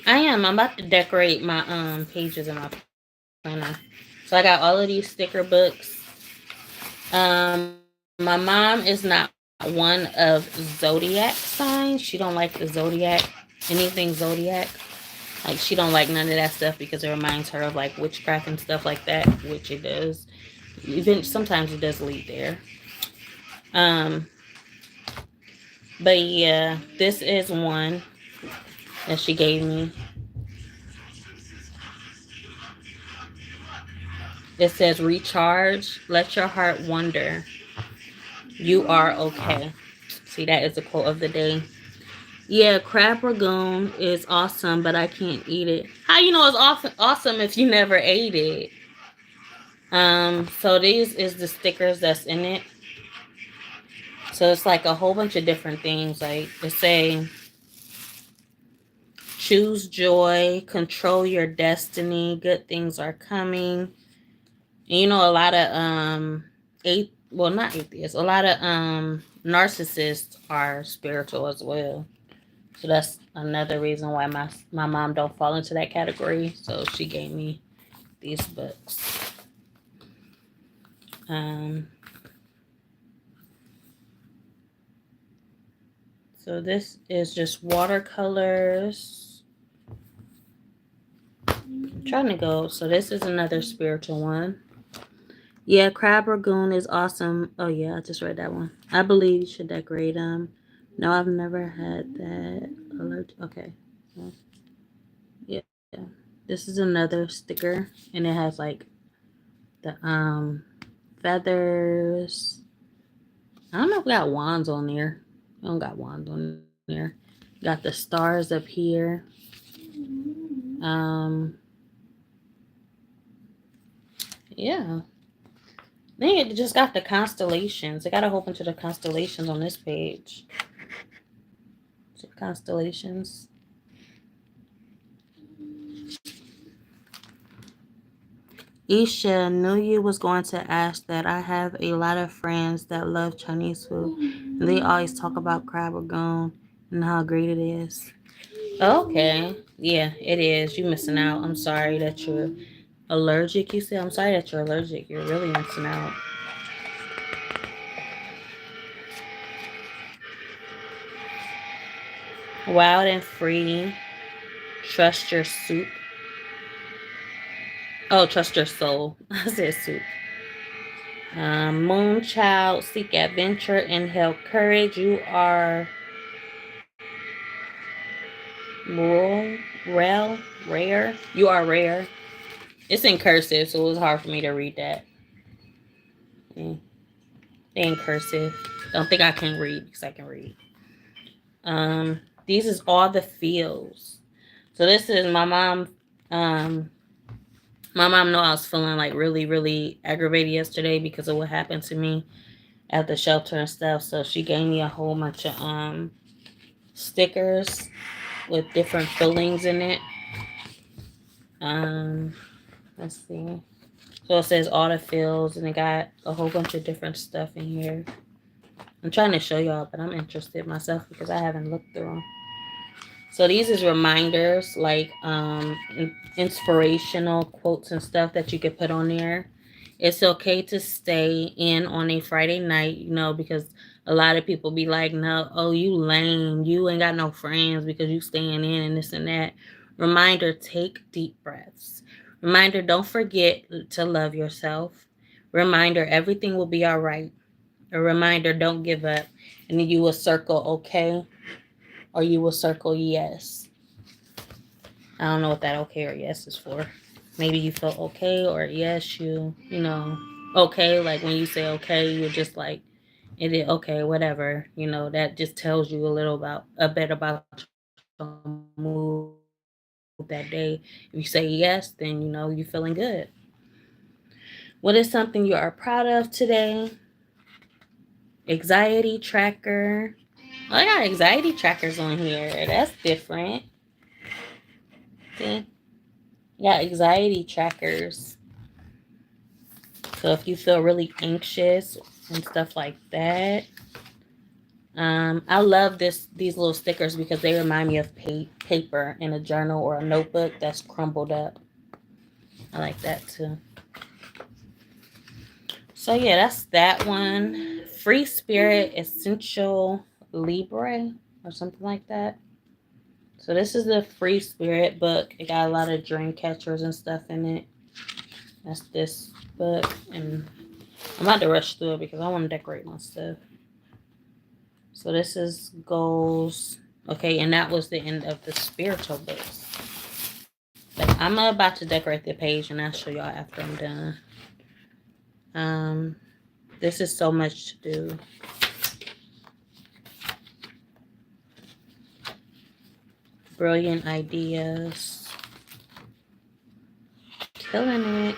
I am. I'm about to decorate my pages in my planner. So I got all of these sticker books. My mom is not one of zodiac signs. She don't like the zodiac, anything zodiac. Like she don't like none of that stuff because it reminds her of like witchcraft and stuff like that, which it does. Even sometimes it does lead there. Um, but yeah, this is one that she gave me. It says recharge, let your heart wonder. You are okay. See, that is the quote of the day. Yeah, crab ragoon is awesome, but I can't eat it. How you know it's awesome if you never ate it? So these is the stickers that's in it. So it's like a whole bunch of different things. Like they say, choose joy, control your destiny, good things are coming. And you know, a lot of not atheists, a lot of narcissists are spiritual as well. So that's another reason why my mom don't fall into that category. So she gave me these books. So this is just watercolors. I'm trying to go. So this is another spiritual one. Yeah, crab ragoon is awesome. Oh yeah, I just read that one. I believe you should decorate them. No, I've never had that. Alert. Okay. Yeah. This is another sticker, and it has like the feathers. I don't know if we got wands on there. I don't got wands on there. Got the stars up here. Um, yeah. Then it just got the constellations. It got a whole bunch of the constellations on this page. So constellations. Isha, knew you was going to ask that. I have a lot of friends that love Chinese food. And they always talk about crab ragoon and how great it is. Okay. Yeah, it is. You missing out. I'm sorry that you're allergic. You said I'm sorry that you're allergic. You're really missing out. Wild and free. Trust your soup. Oh, trust your soul. I said soup. Moonchild, seek adventure and help courage. You are rare. You are rare. It's in cursive, so it was hard for me to read that. Yeah. In cursive. Don't think I can read because I can read. These is all the feels. So this is my mom. My mom know I was feeling like really, really aggravated yesterday because of what happened to me at the shelter and stuff. So she gave me a whole bunch of stickers with different fillings in it. Let's see. So it says all the fills, and it got a whole bunch of different stuff in here. I'm trying to show y'all, but I'm interested myself because I haven't looked through them. So these is reminders, like inspirational quotes and stuff that you could put on there. It's okay to stay in on a Friday night, you know, because a lot of people be like, no, oh, you lame. You ain't got no friends because you staying in and this and that. Reminder, take deep breaths. Reminder, don't forget to love yourself. Reminder, everything will be all right. A reminder, don't give up. And then you will circle okay, or you will circle yes. I don't know what that okay or yes is for. Maybe you feel okay, or yes, you know, okay. Like when you say okay, you're just like it is okay, whatever. You know, that just tells you a bit about your mood that day. If you say yes, then you know you're feeling good. What is something you are proud of today? Anxiety tracker. Oh, I got anxiety trackers on here. That's different. See? Got anxiety trackers. So if you feel really anxious and stuff like that. I love these little stickers because they remind me of paper in a journal or a notebook that's crumbled up. I like that too. So yeah, that's that one. Free Spirit Essential Libre or something like that. So this is the Free Spirit book. It got a lot of dream catchers and stuff in it. That's this book, and I'm about to rush through it because I want to decorate my stuff. So this is goals. Okay, and that was the end of the spiritual books. But I'm about to decorate the page, and I'll show y'all after I'm done. This is so much to do. Brilliant ideas. Killing it.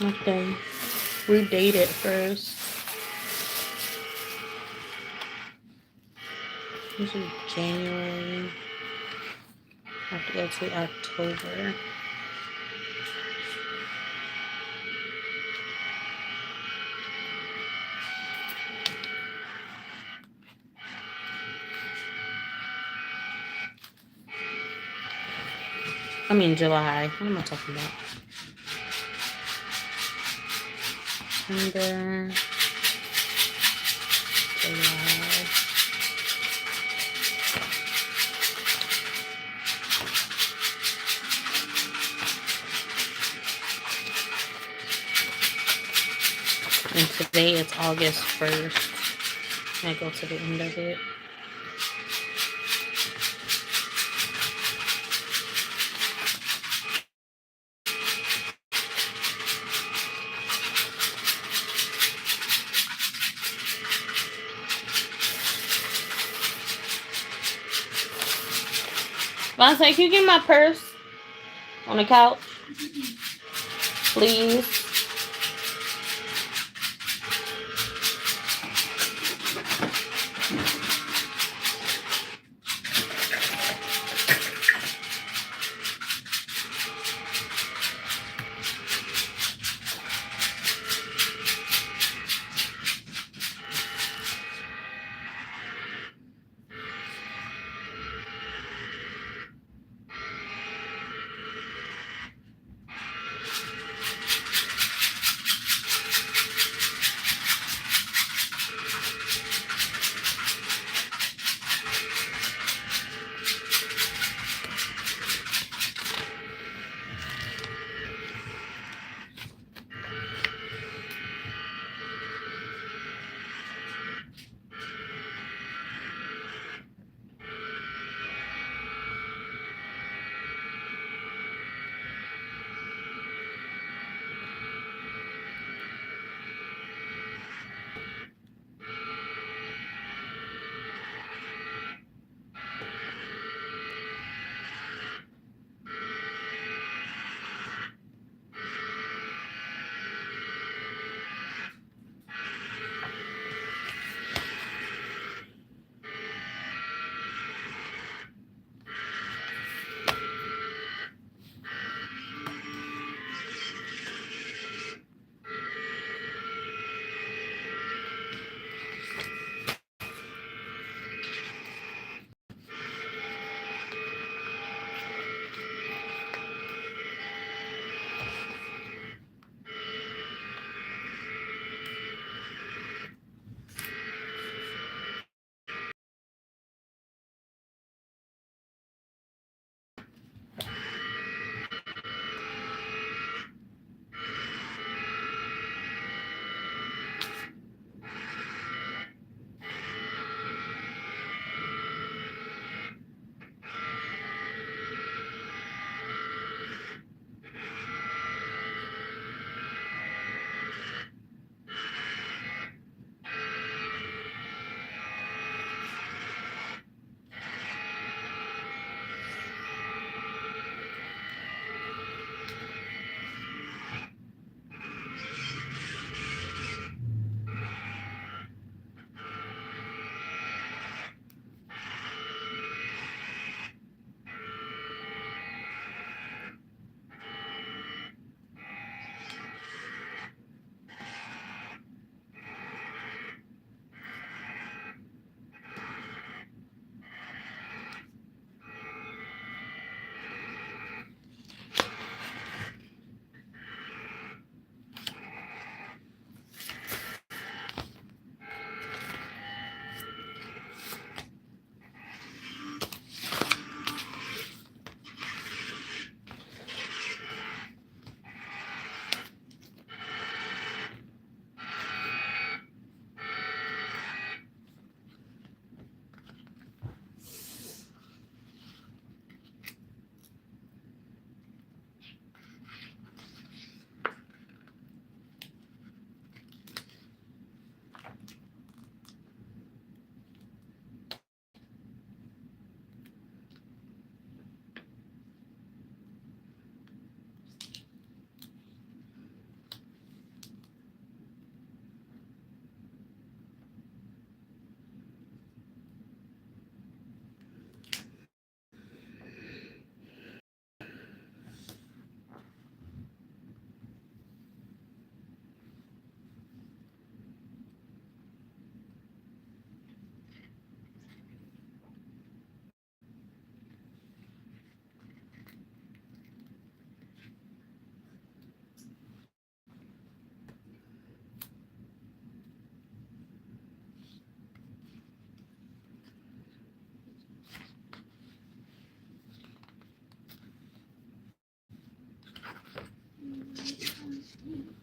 Okay. We dated first. This is January. I have to go to October. I mean July. What am I talking about? September, July. And today it's August 1st. I go to the end of it. Vontae, can you get my purse on the couch? Please.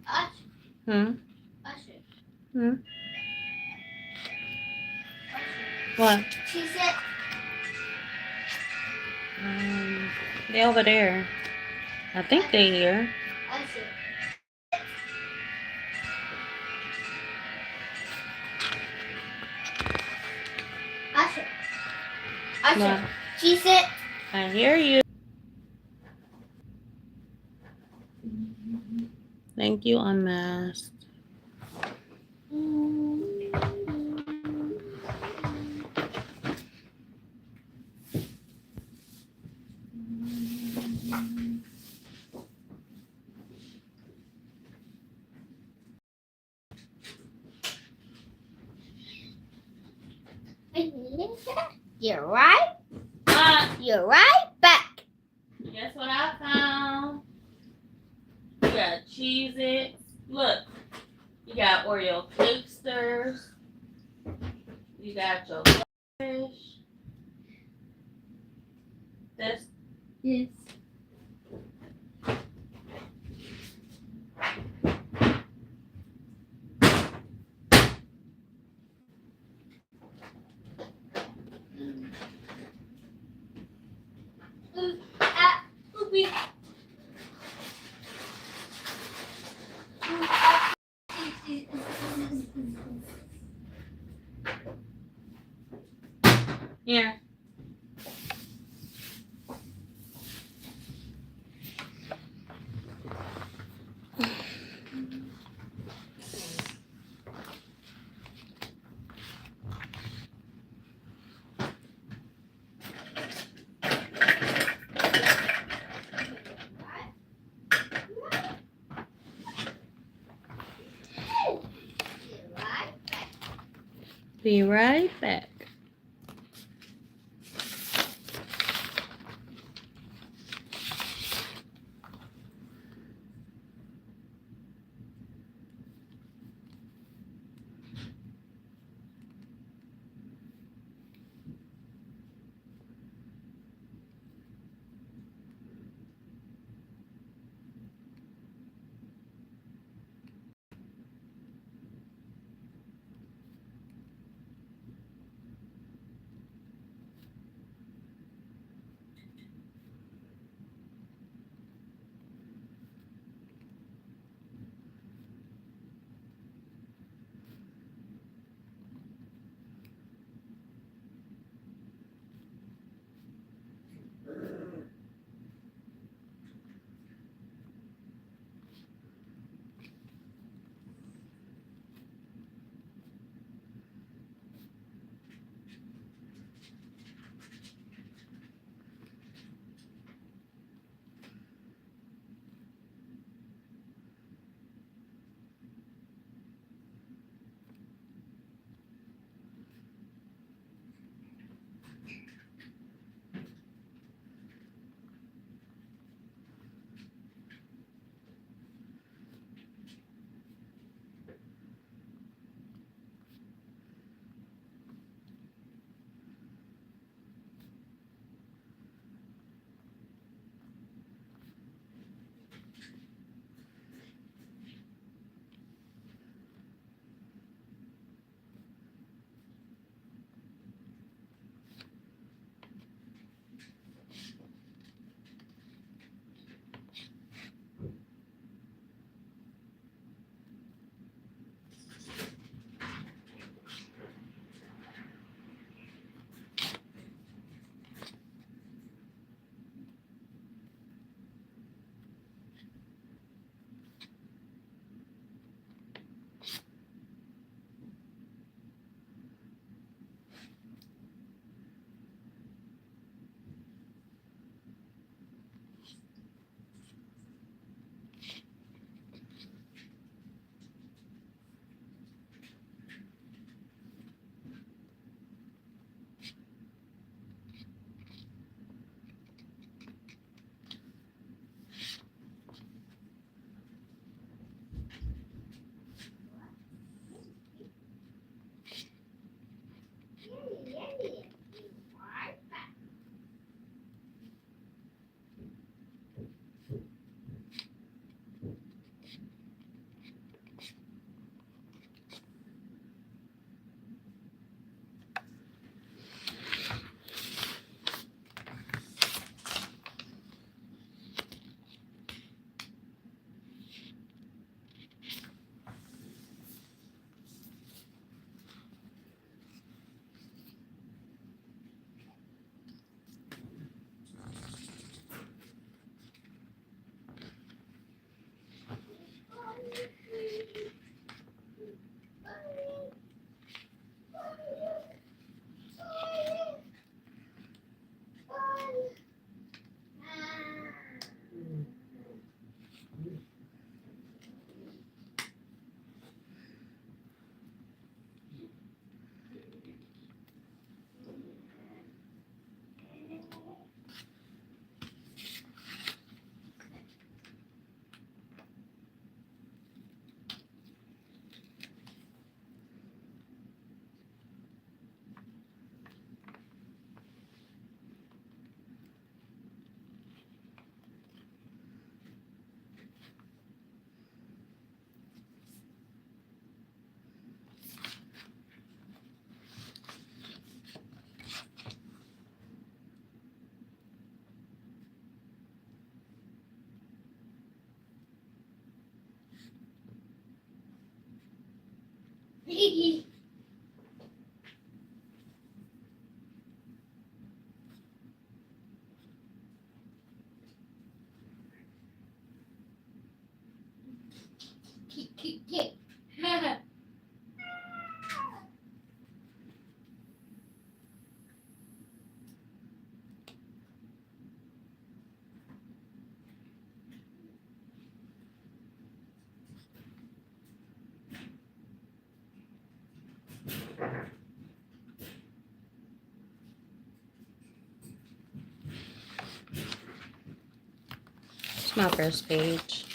Hmm? Usher. Hmm? What? She said. They over there. I think they here. Usher. Usher. Usher. What? She said. I hear you. Thank you, Unmasked. You're right. You're right back. Guess what I found? You got Cheez-Its. Look. You got Oreo Cakesters. You got your fish. That's Yes. here. Be right back. It's my first page.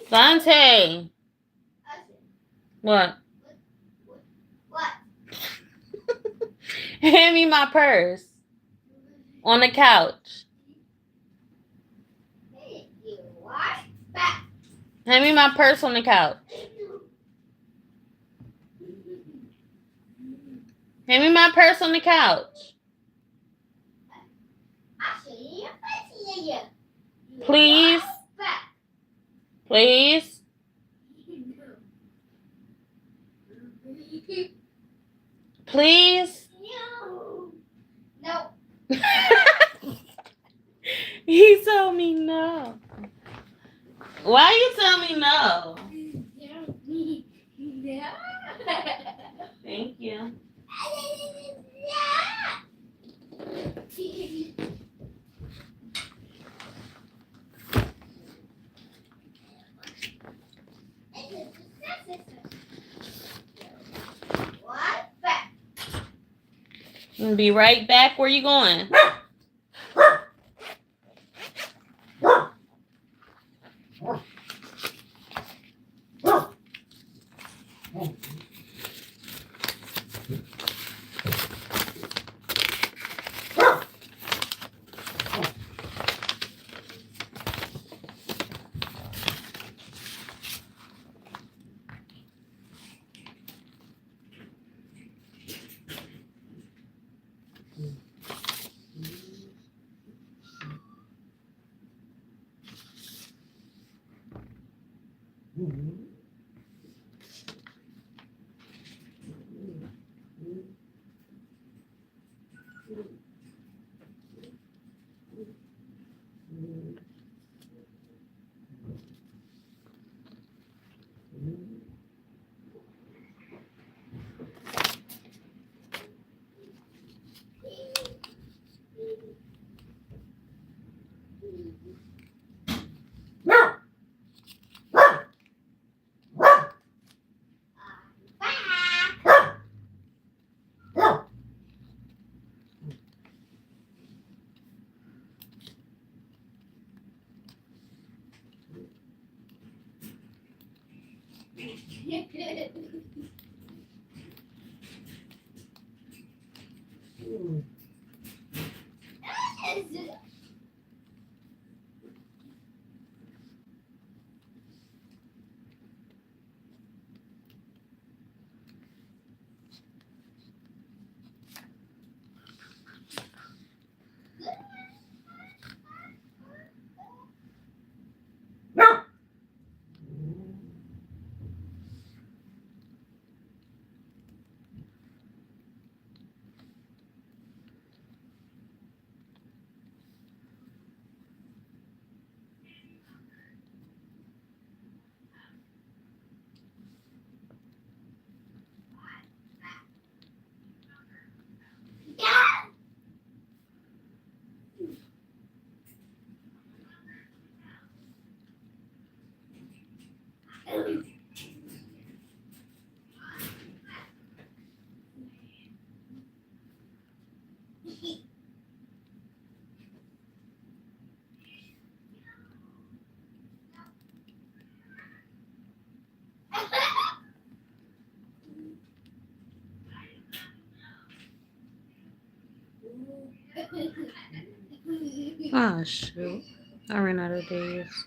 Dante. What? What? Hand me my purse. On the couch. What? Back. Hand me my purse on the couch. Hand me my purse on the couch. Please. Please. Please. No. He told me no. Why you tell me no? Thank you. What? Back. I'm gonna be right back. Where you going? Oh shoot. I ran out of days.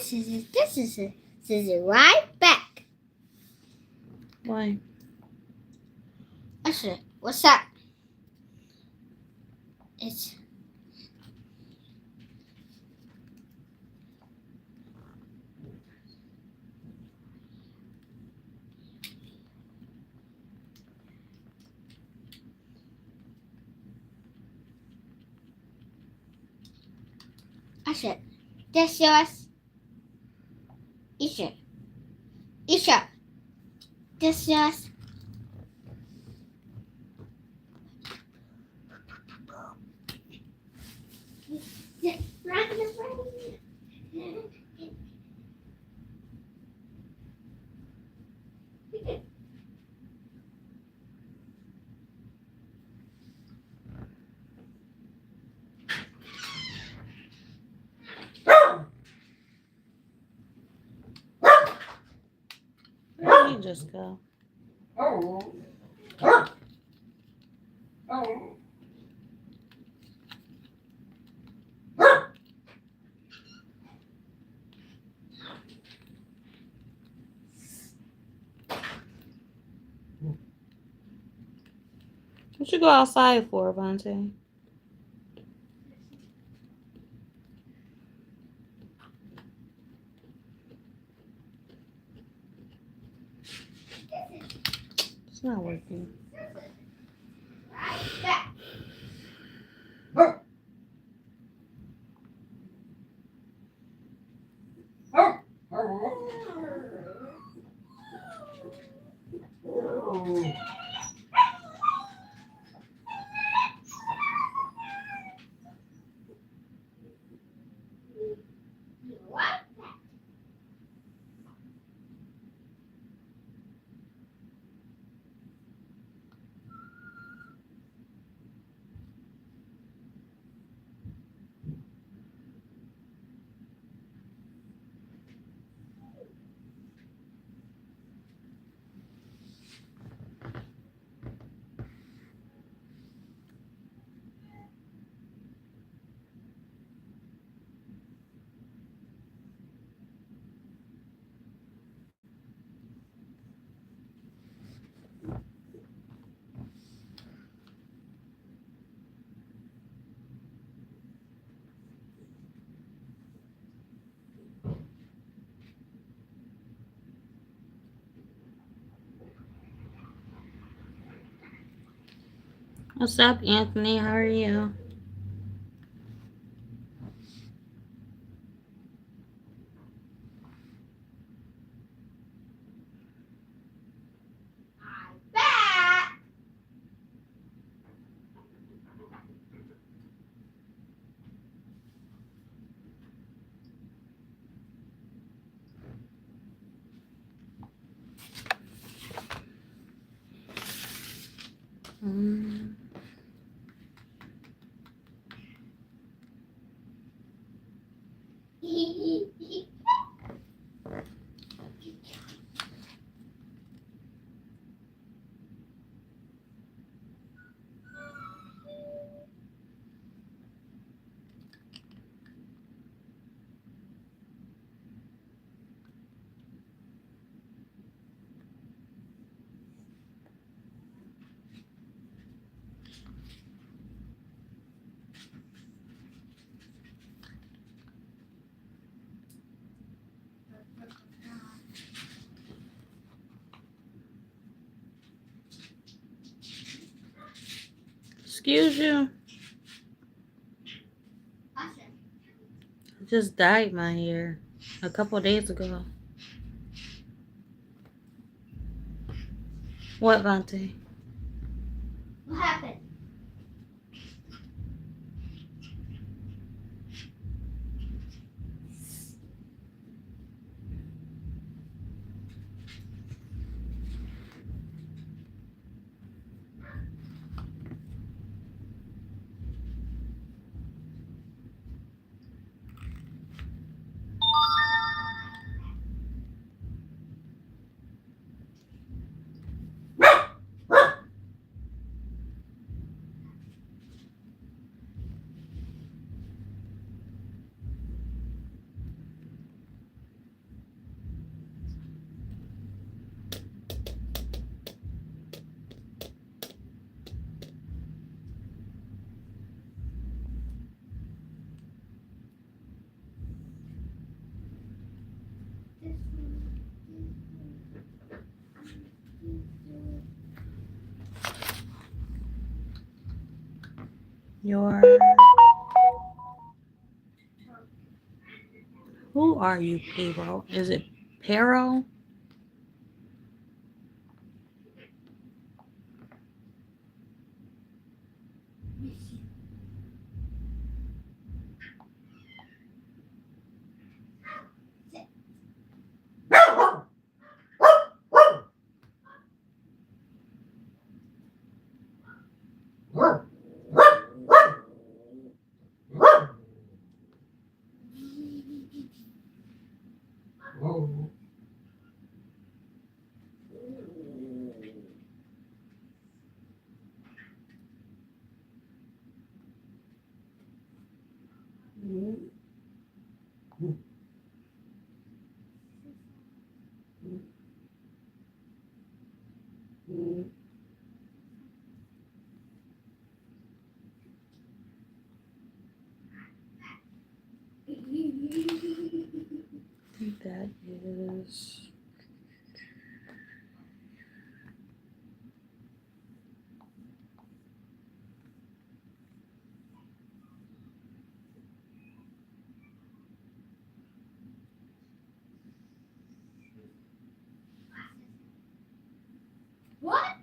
Scissors right back. Why? Usher, what's up? It's Usher. This yours. Isha. Isha. This yours. Where did he just go? What you go outside for, Vontae? It's not working. Right back. Right back. What's up, Anthony? How are you? Back. Mm. Excuse you. Usher. I just dyed my hair a couple days ago. What, Vontae? What happened? Your who are you, Pero? Is it Pero? I think that is. What?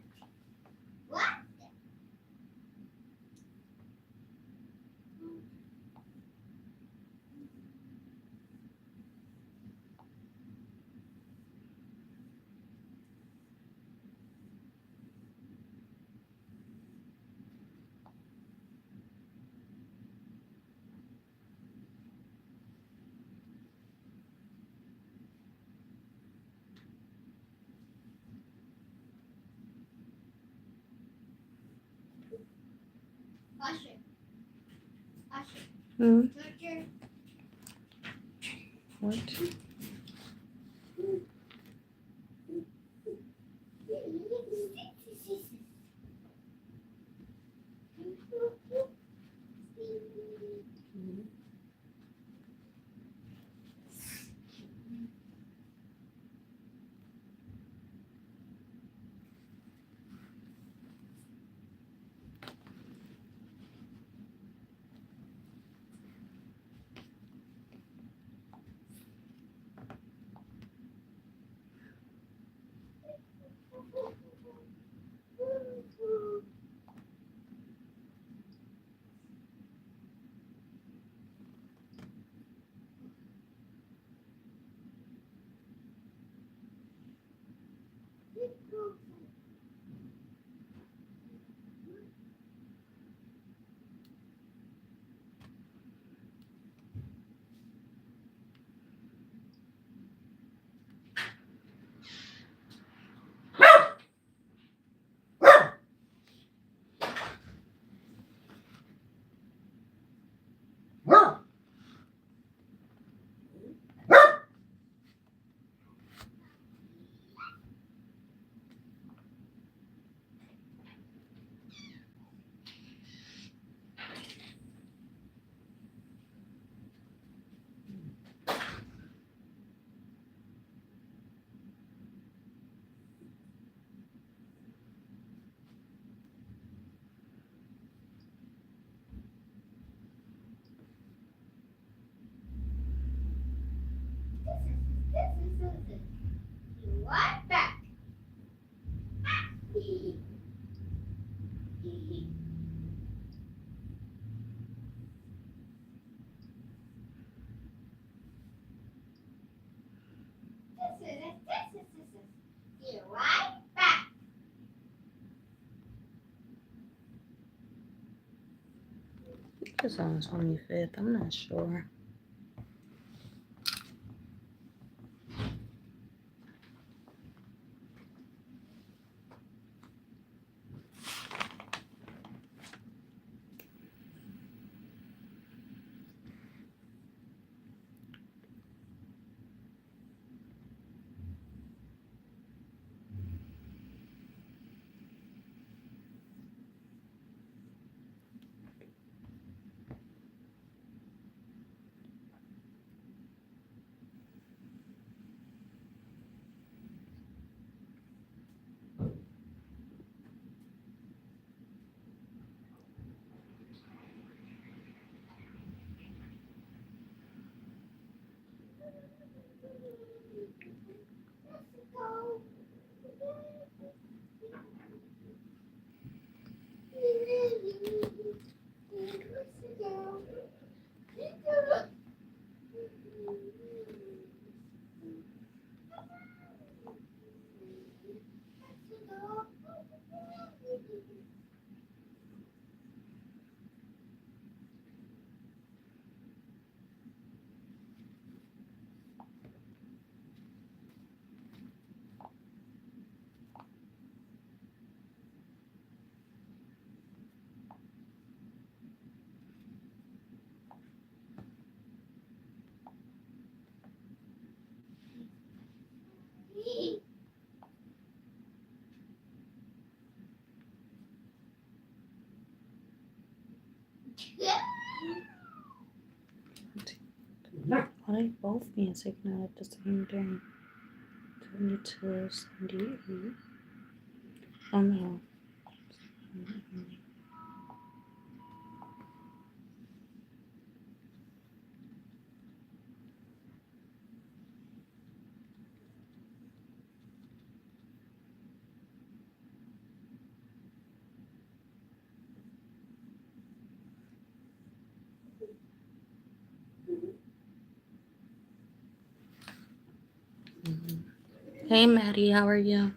What? Usher. Usher. Georgia. What? What back? You right back. It's on the 25th. I'm not sure. Why are they both being signaled at the same time? 72, 78. Oh no. Hey Maddie, how are you?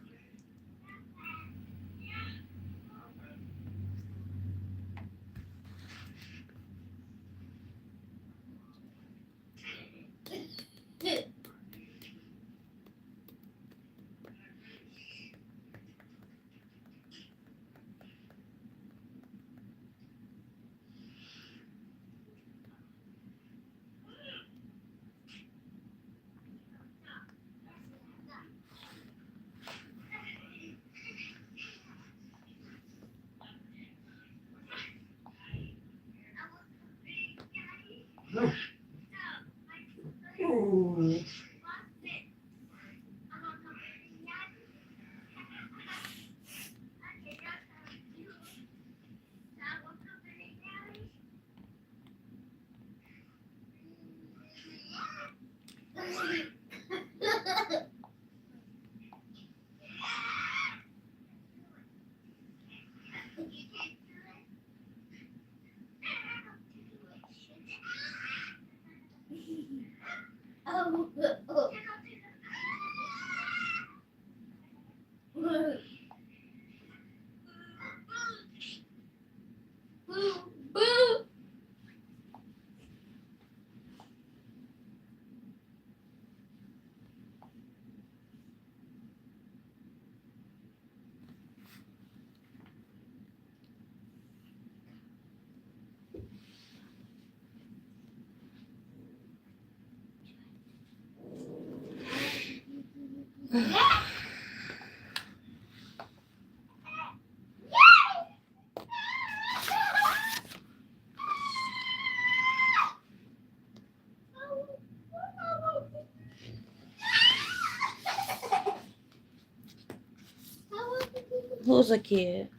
Who's a kid?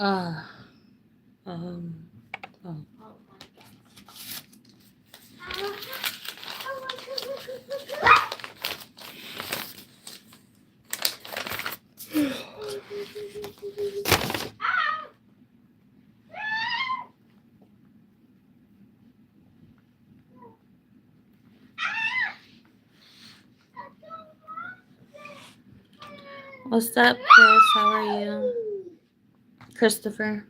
Oh. Oh my What's up, Chris? How are you? Christopher.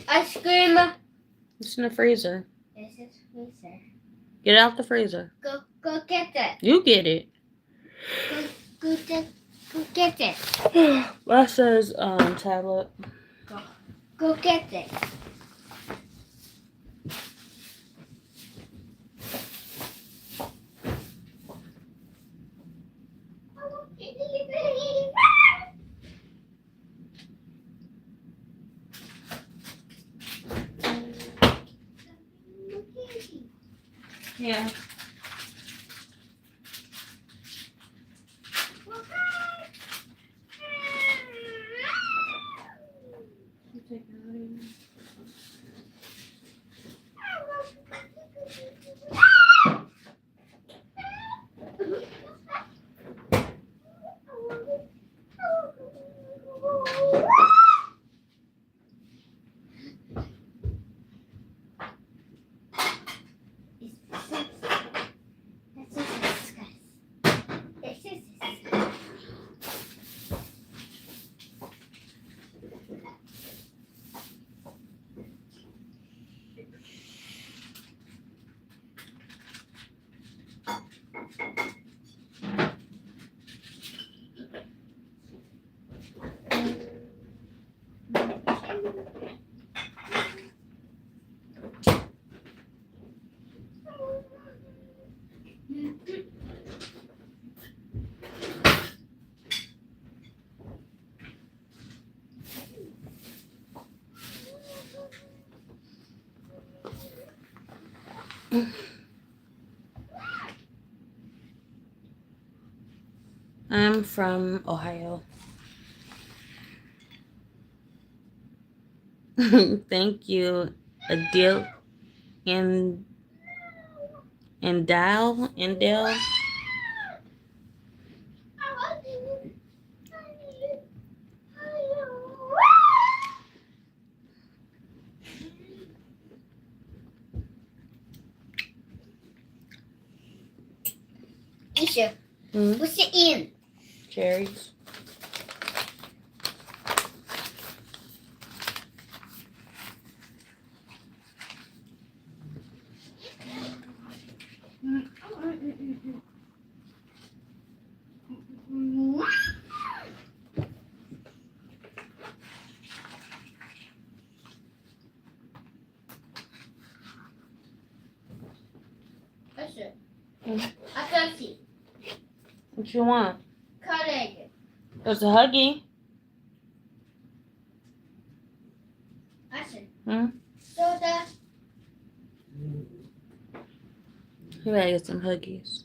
Ice cream. It's in the freezer. This is freezer. Get out the freezer. Go get it. You get it. Go get it. That says tablet. Go get it. Yeah. I'm from Ohio. Thank you, Adil and Dal. Isha, what's it in? Cherries. A cookie. What you want? Colleague. There's a Huggy. Asher. Hmm? Soda. You gotta get some Huggies.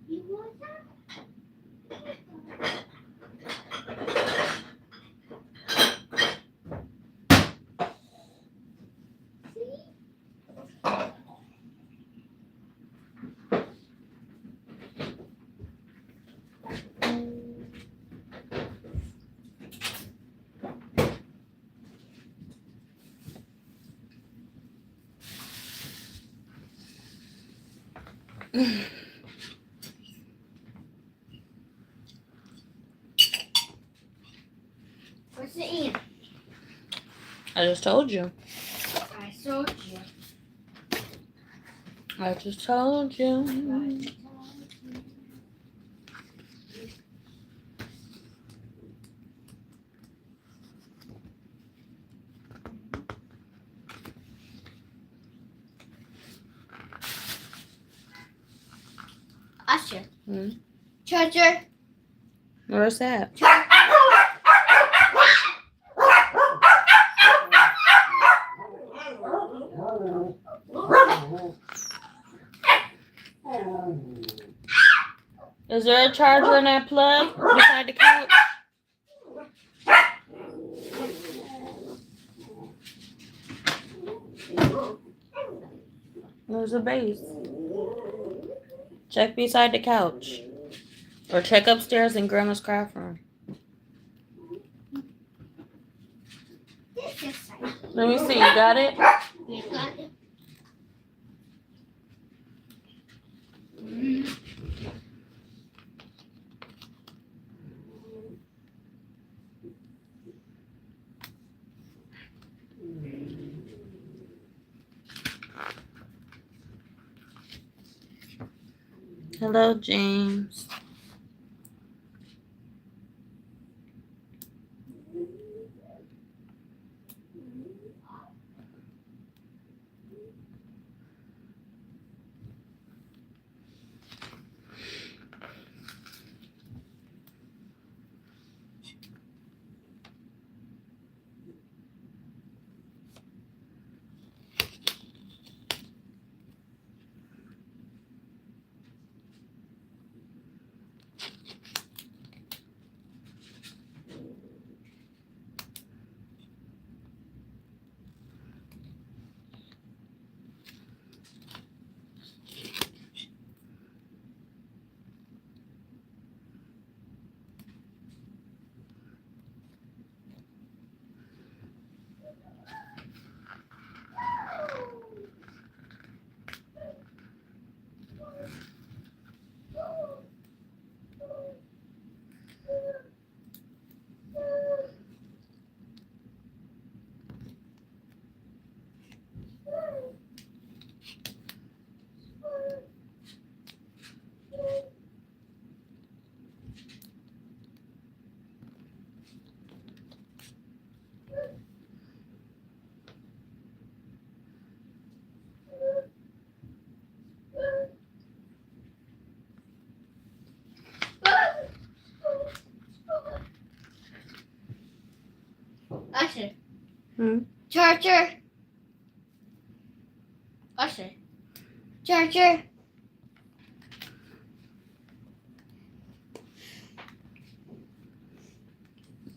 You want that? What's it in? I just told you. I told you. I just told you. Usher. Hmm? Charger. Where's that? Is there a charger in that plug beside the couch? There's a base. Check beside the couch. Or check upstairs in Grandma's craft room. This is fine. Let me see. You got it? You got it. Hello, James. Usher. Hmm? Charger. Usher. Charger.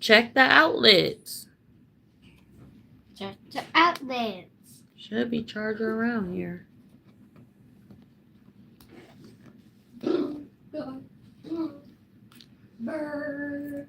Check the outlets. Charger outlets. Should be charger around here. Bird.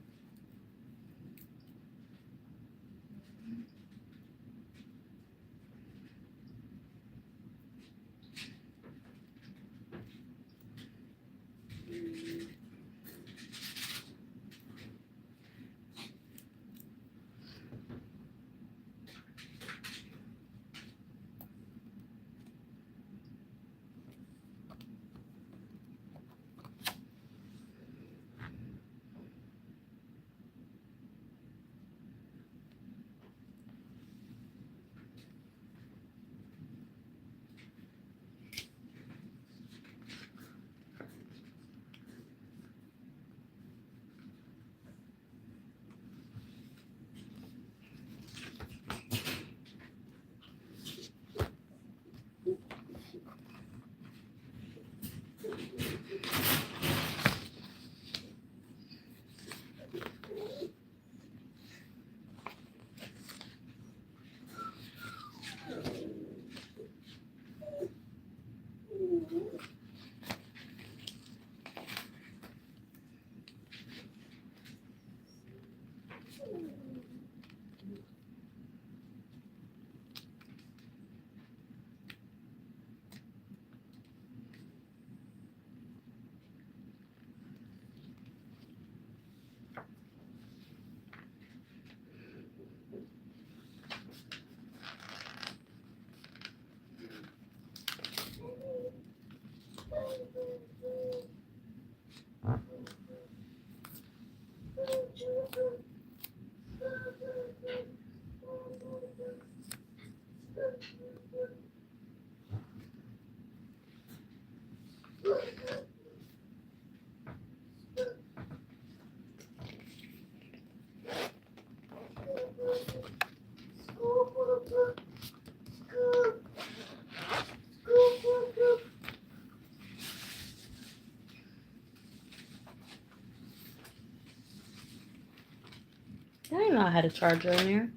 I didn't know I had a charger in there.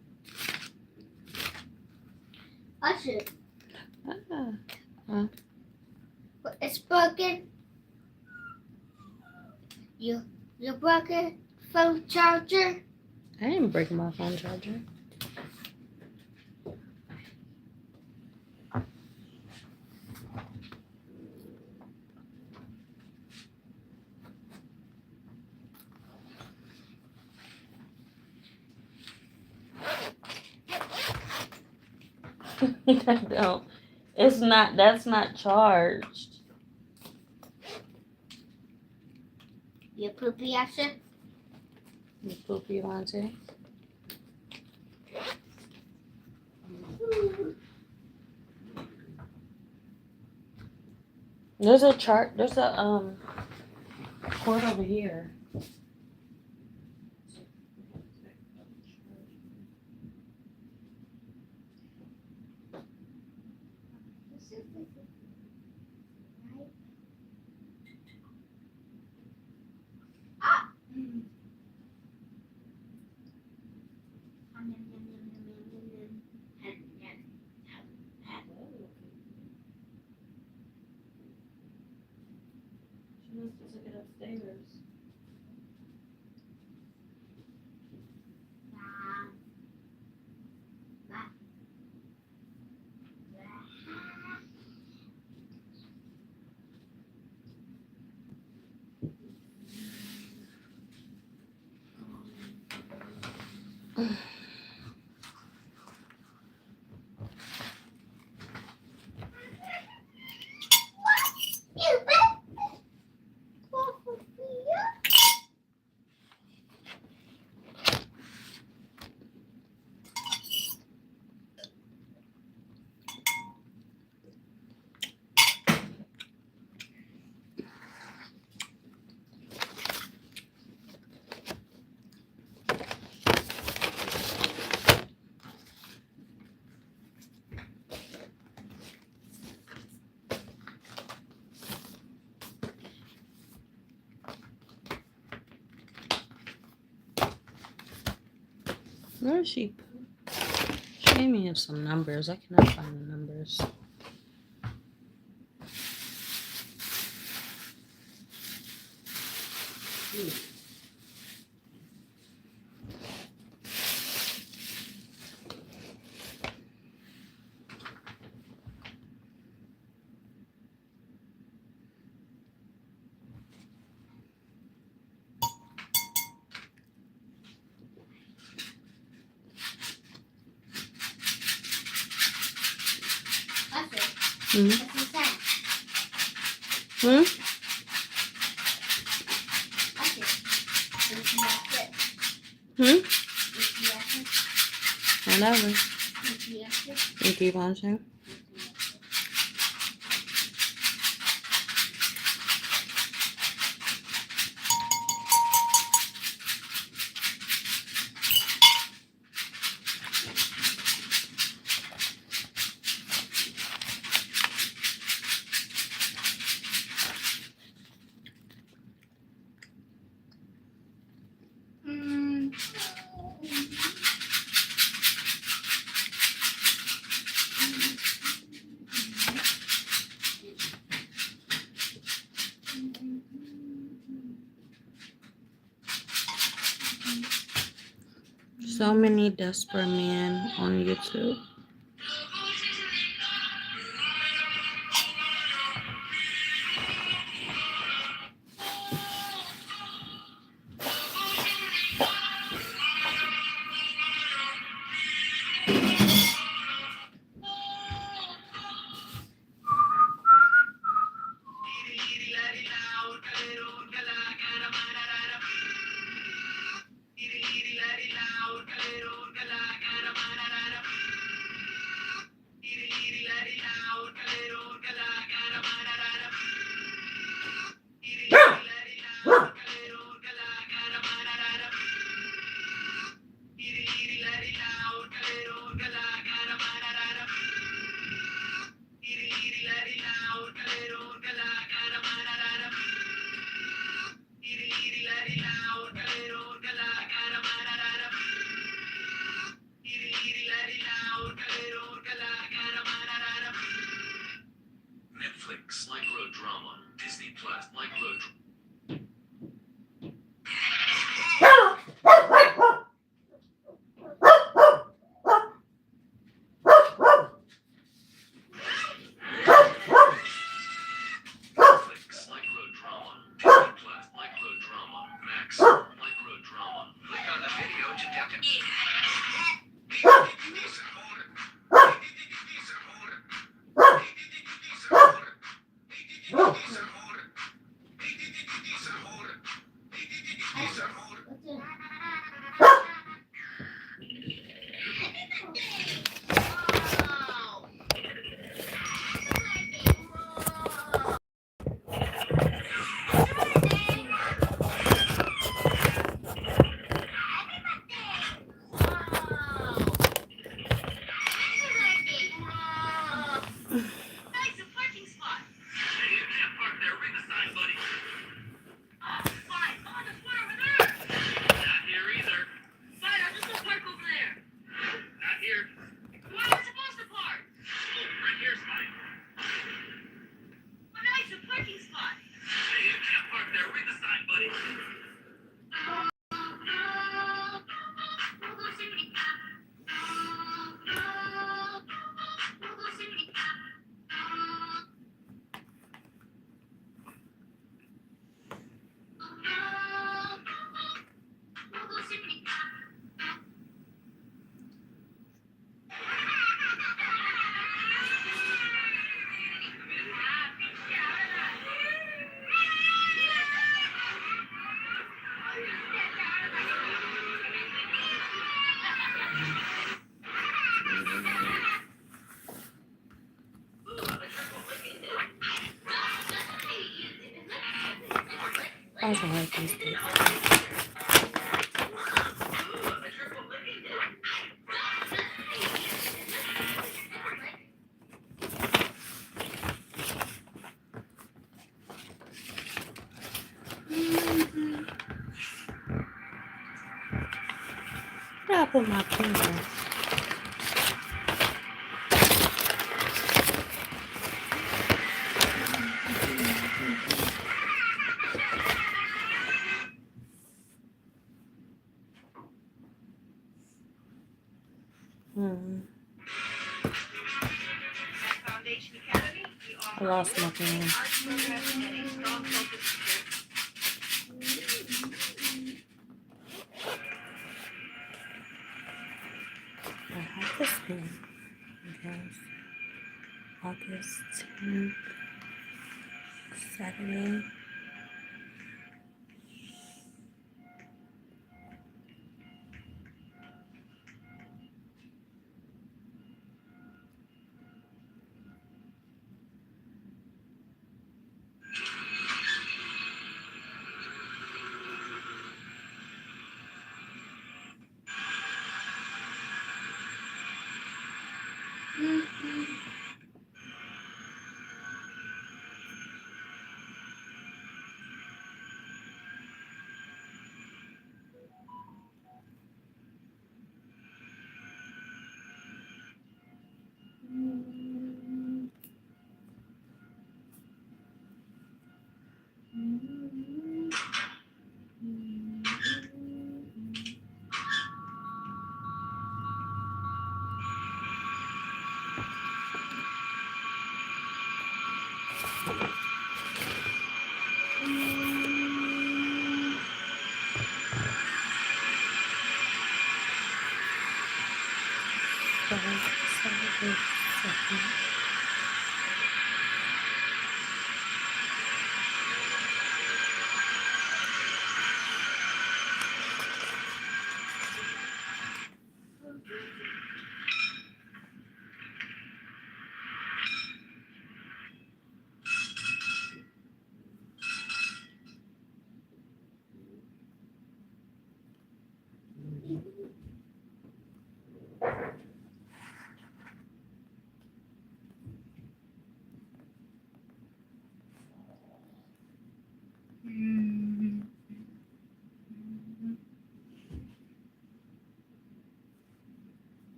Usher. Ah. It's broken. You broken phone charger. I didn't break my phone charger. No, it's not. That's not charged. You poopy Usher. You poopy latte. There's a chart. There's a cord over here. She must have took it upstairs. Where is she? She gave me some numbers. I cannot find the numbers. That's it. Hmm? What's that? Hmm? That's it. That's it. Hmm? That's it. Whatever. That's it. You keep on saying? So many desperate men on YouTube. Netflix, microdrama, Disney Plus, microdrama. Netflix, microdrama, Disney Plus, microdrama, Max, microdrama. Click on the video to download. I don't like these things. Where did I put my pen? Foundation Academy, we I offer lost my pen. arts programs and a strong focus. I have this pen. Because August 10th, Saturday. Saturday 2nd.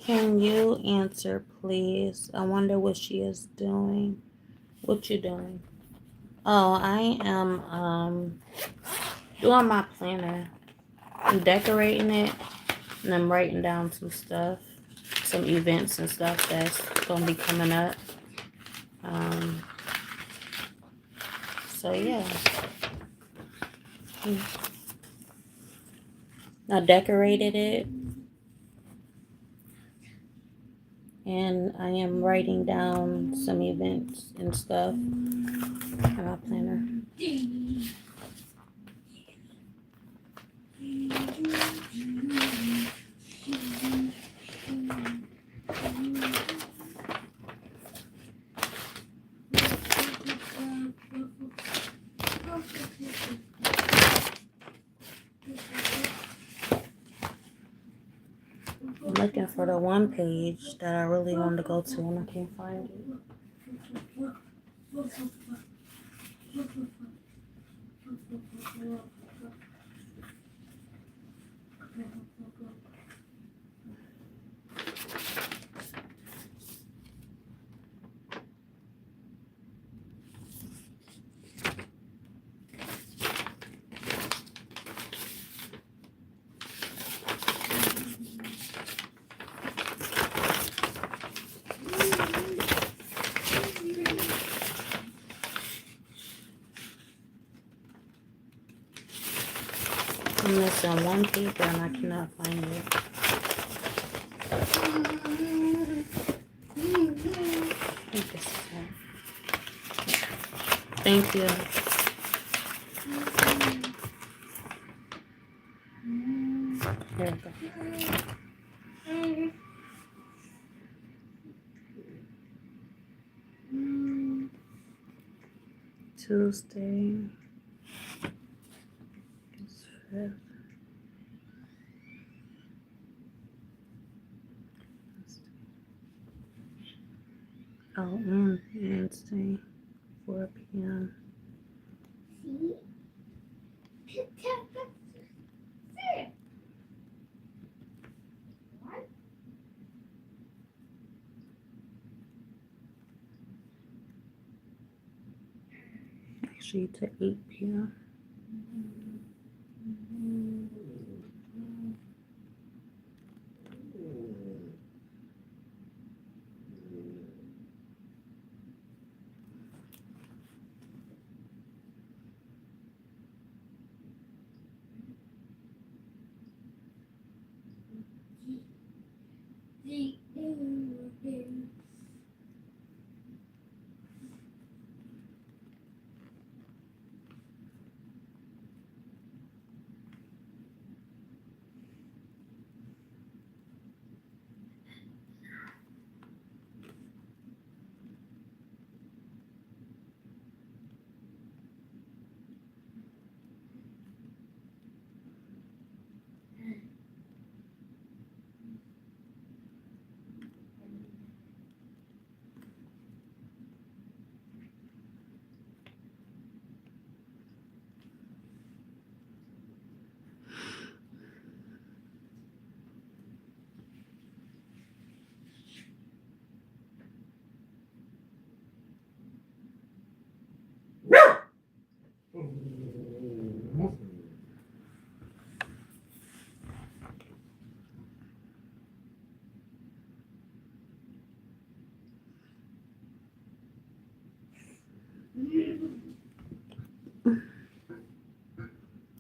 Can you answer, please? I wonder what she is doing. What you doing? Oh, I am doing my planner. I'm decorating it, and I'm writing down some stuff, some events and stuff that's gonna be coming up. So yeah. I decorated it. And I am writing down some events and stuff in my planner. I'm looking for the one page that I really wanted to go to and I can't find it. I'm missing one paper and I cannot find it. I think this is it. Thank you. There we go. Tuesday. It's 5th. Oh, and Wednesday, 4 p.m. Actually, to 8 p.m.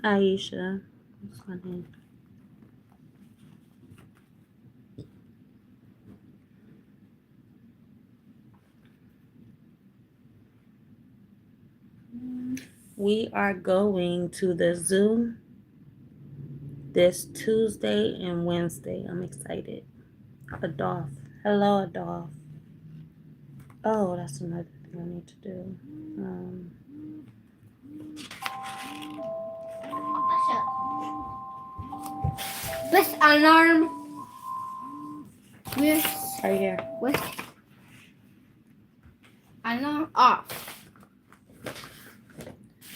I Esha. That's my name. We are going to the zoo this Tuesday and Wednesday. I'm excited. Adolph. Hello, Adolph. Oh, that's another thing I need to do. This alarm. Where's Right here. where's alarm off?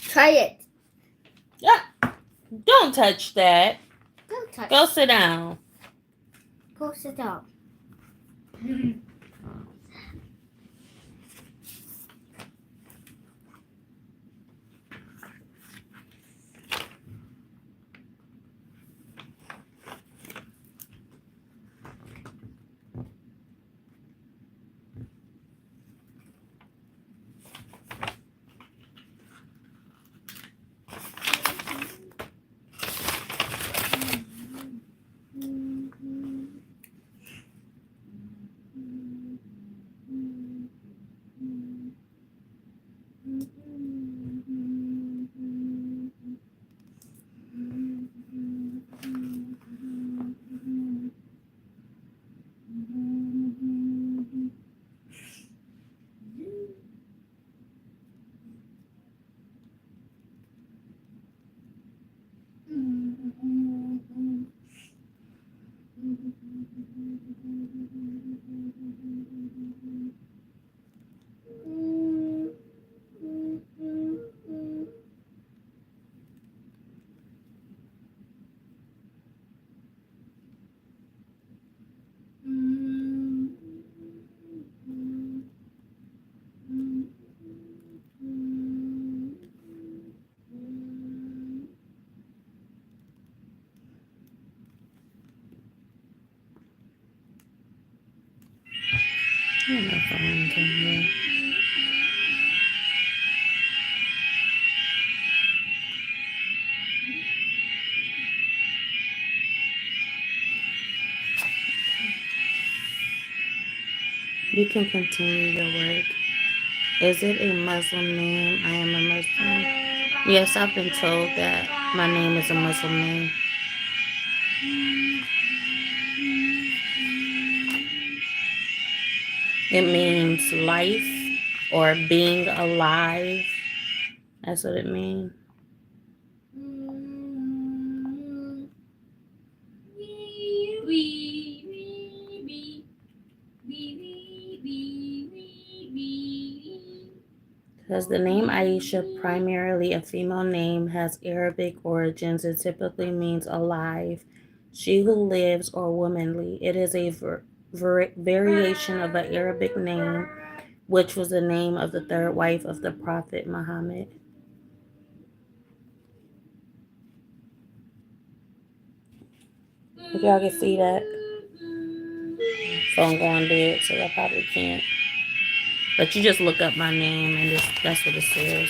Try it. Yeah. Don't touch that. Don't touch. Go sit down. Go sit down. don't know if I want to hear. You can continue your work. Is it a Muslim name? I am a Muslim. Yes, I've been told that my name is a Muslim name. It means life or being alive. That's what it means. Because the name Aisha, primarily a female name, has Arabic origins. It typically means alive, she who lives, or womanly. It is a variation of an Arabic name, which was the name of the third wife of the Prophet Muhammad. If y'all can see that, phone going dead, so y'all probably can't. But you just look up my name and that's what it says.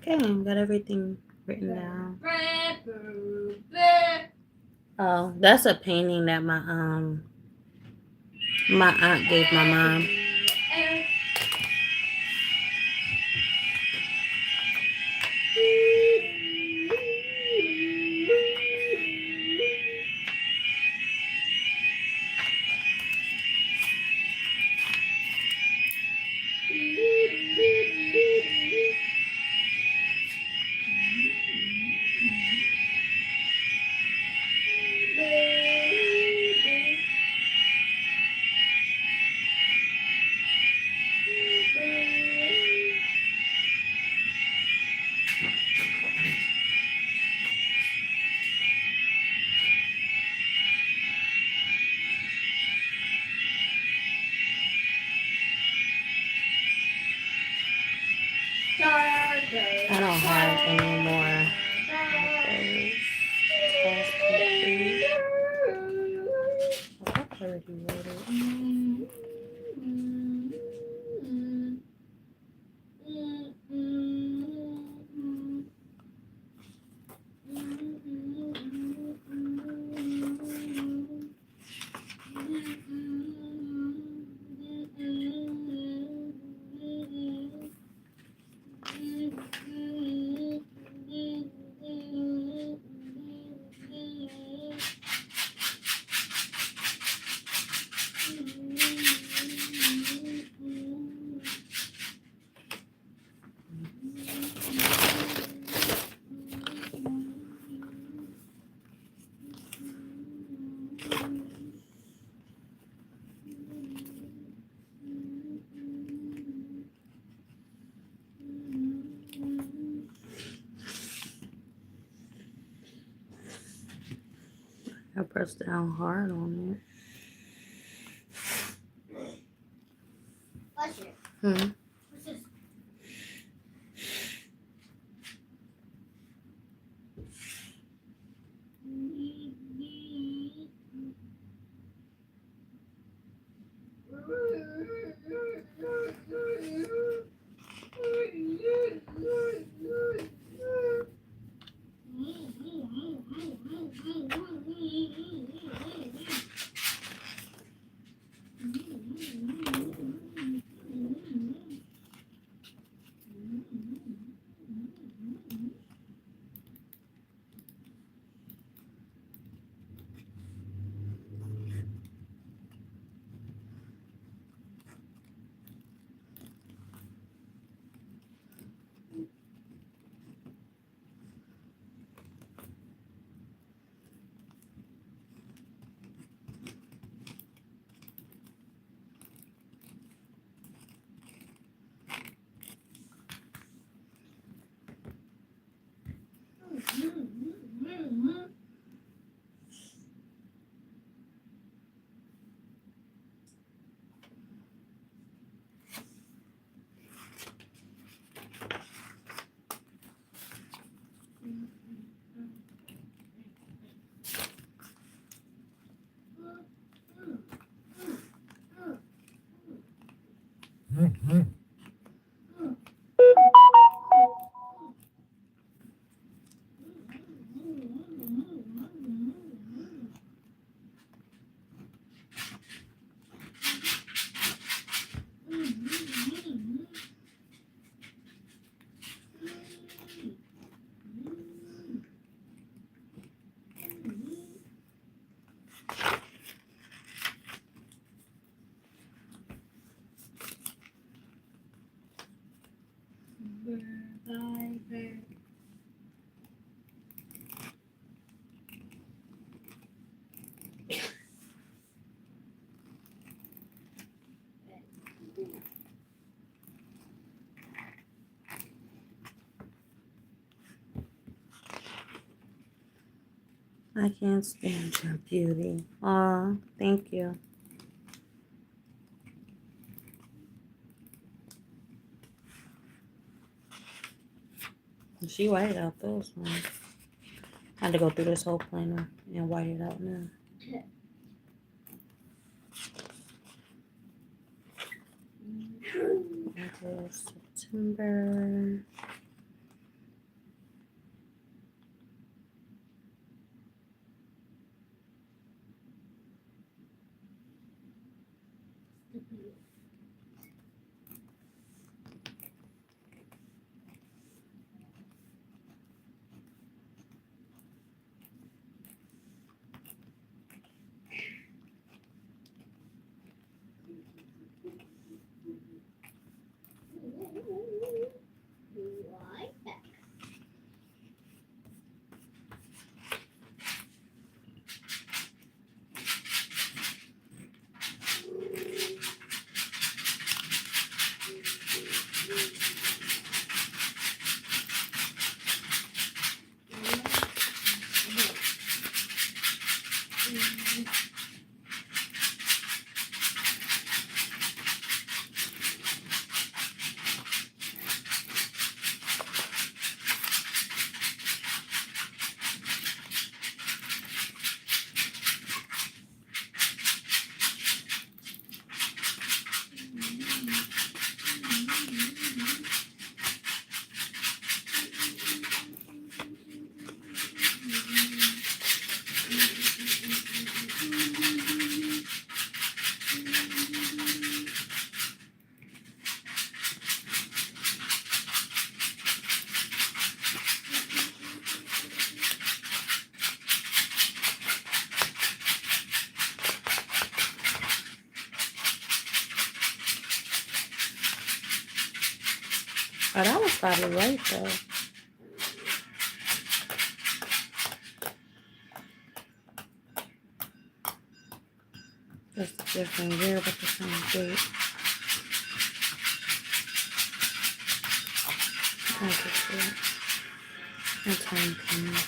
Okay, got everything written down. Oh, that's a painting that my aunt gave my mom. I don't have any more. I already wrote it. I pressed down hard on What's it? it. What's this? Okay. I can't stand your beauty. Aw, thank you. She whited out those ones. I had to go through this whole planner and white it out now. August, September. Right back. Oh, that was probably right though. Just a different year, but the same date. I just do it. And time comes.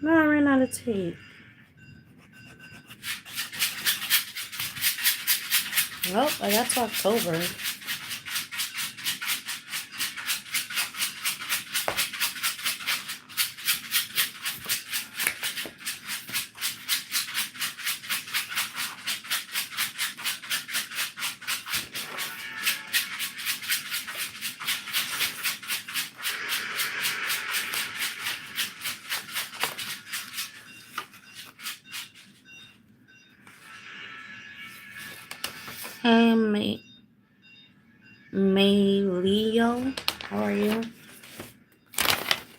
No, I ran out of tape. Well, I got to October. Hey, May Leo, how are you?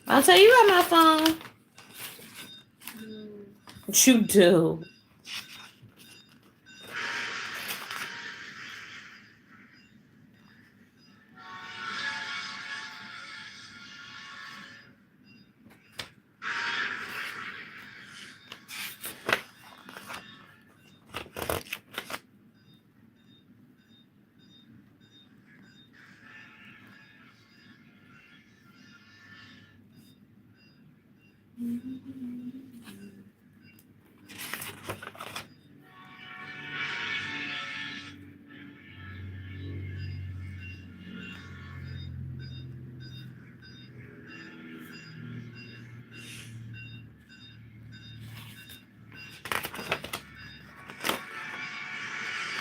I'll tell you on my phone. What you do?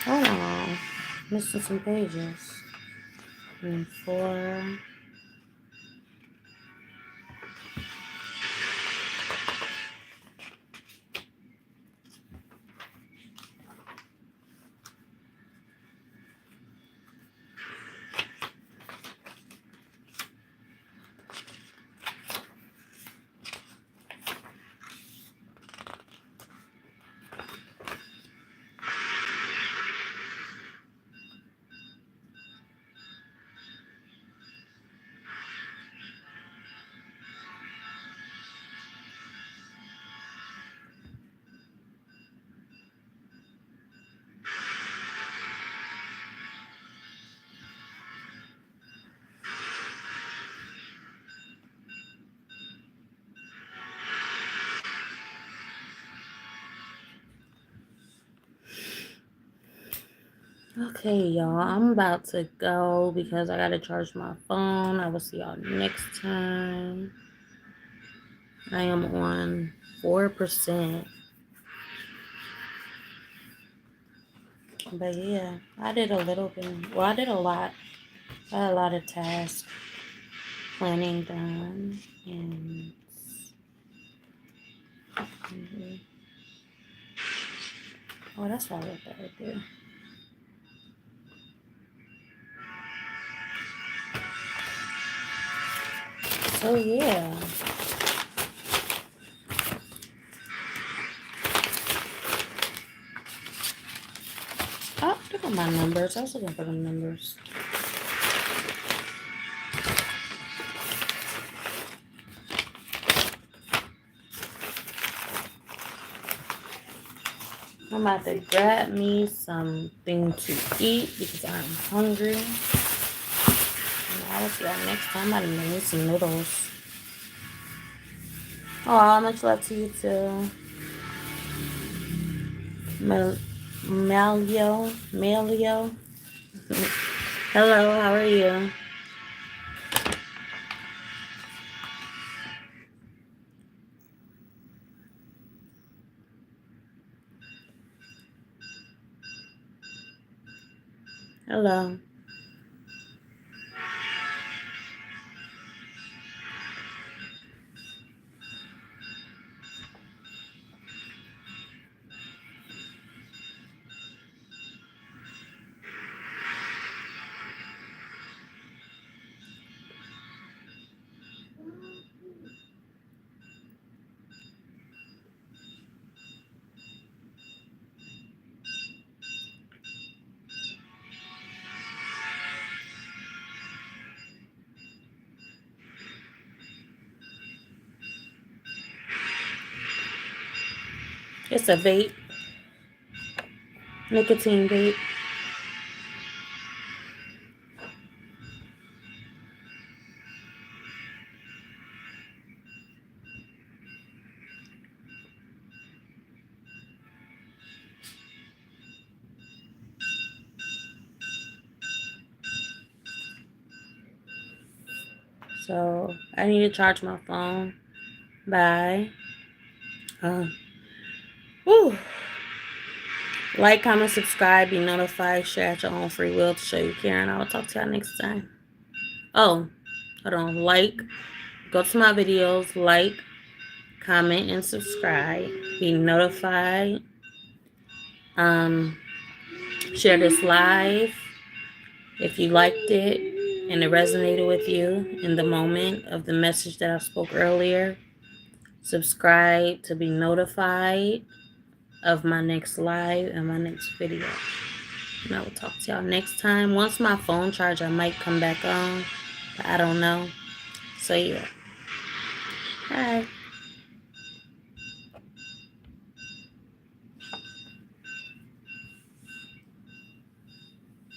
Hold on, missing some pages. And 4. Okay, y'all, I'm about to go because I gotta charge my phone. I will see y'all next time. I am on 4%. But yeah, I did a little bit. Well, I did a lot. I had a lot of task planning done. And oh, that's why I wrote that right there. So yeah. Oh, look at my numbers. I was looking for the numbers. I'm about to grab me something to eat because I'm hungry. And I will see y'all next time. I made some noodles. Oh, much love to you too. Malio. Hello, how are you? Hello. It's a vape. Nicotine vape. So I need to charge my phone. Bye. Whew. Like, comment, subscribe, be notified, share at your own free will to show you care, and I will talk to y'all next time. Oh, hold on. Like, go to my videos, like, comment, and subscribe. Be notified. Share this live if you liked it and it resonated with you in the moment of the message that I spoke earlier. Subscribe to be notified of my next live and my next video. And I will talk to y'all next time. Once my phone charge, I might come back on, but I don't know. So yeah. Bye.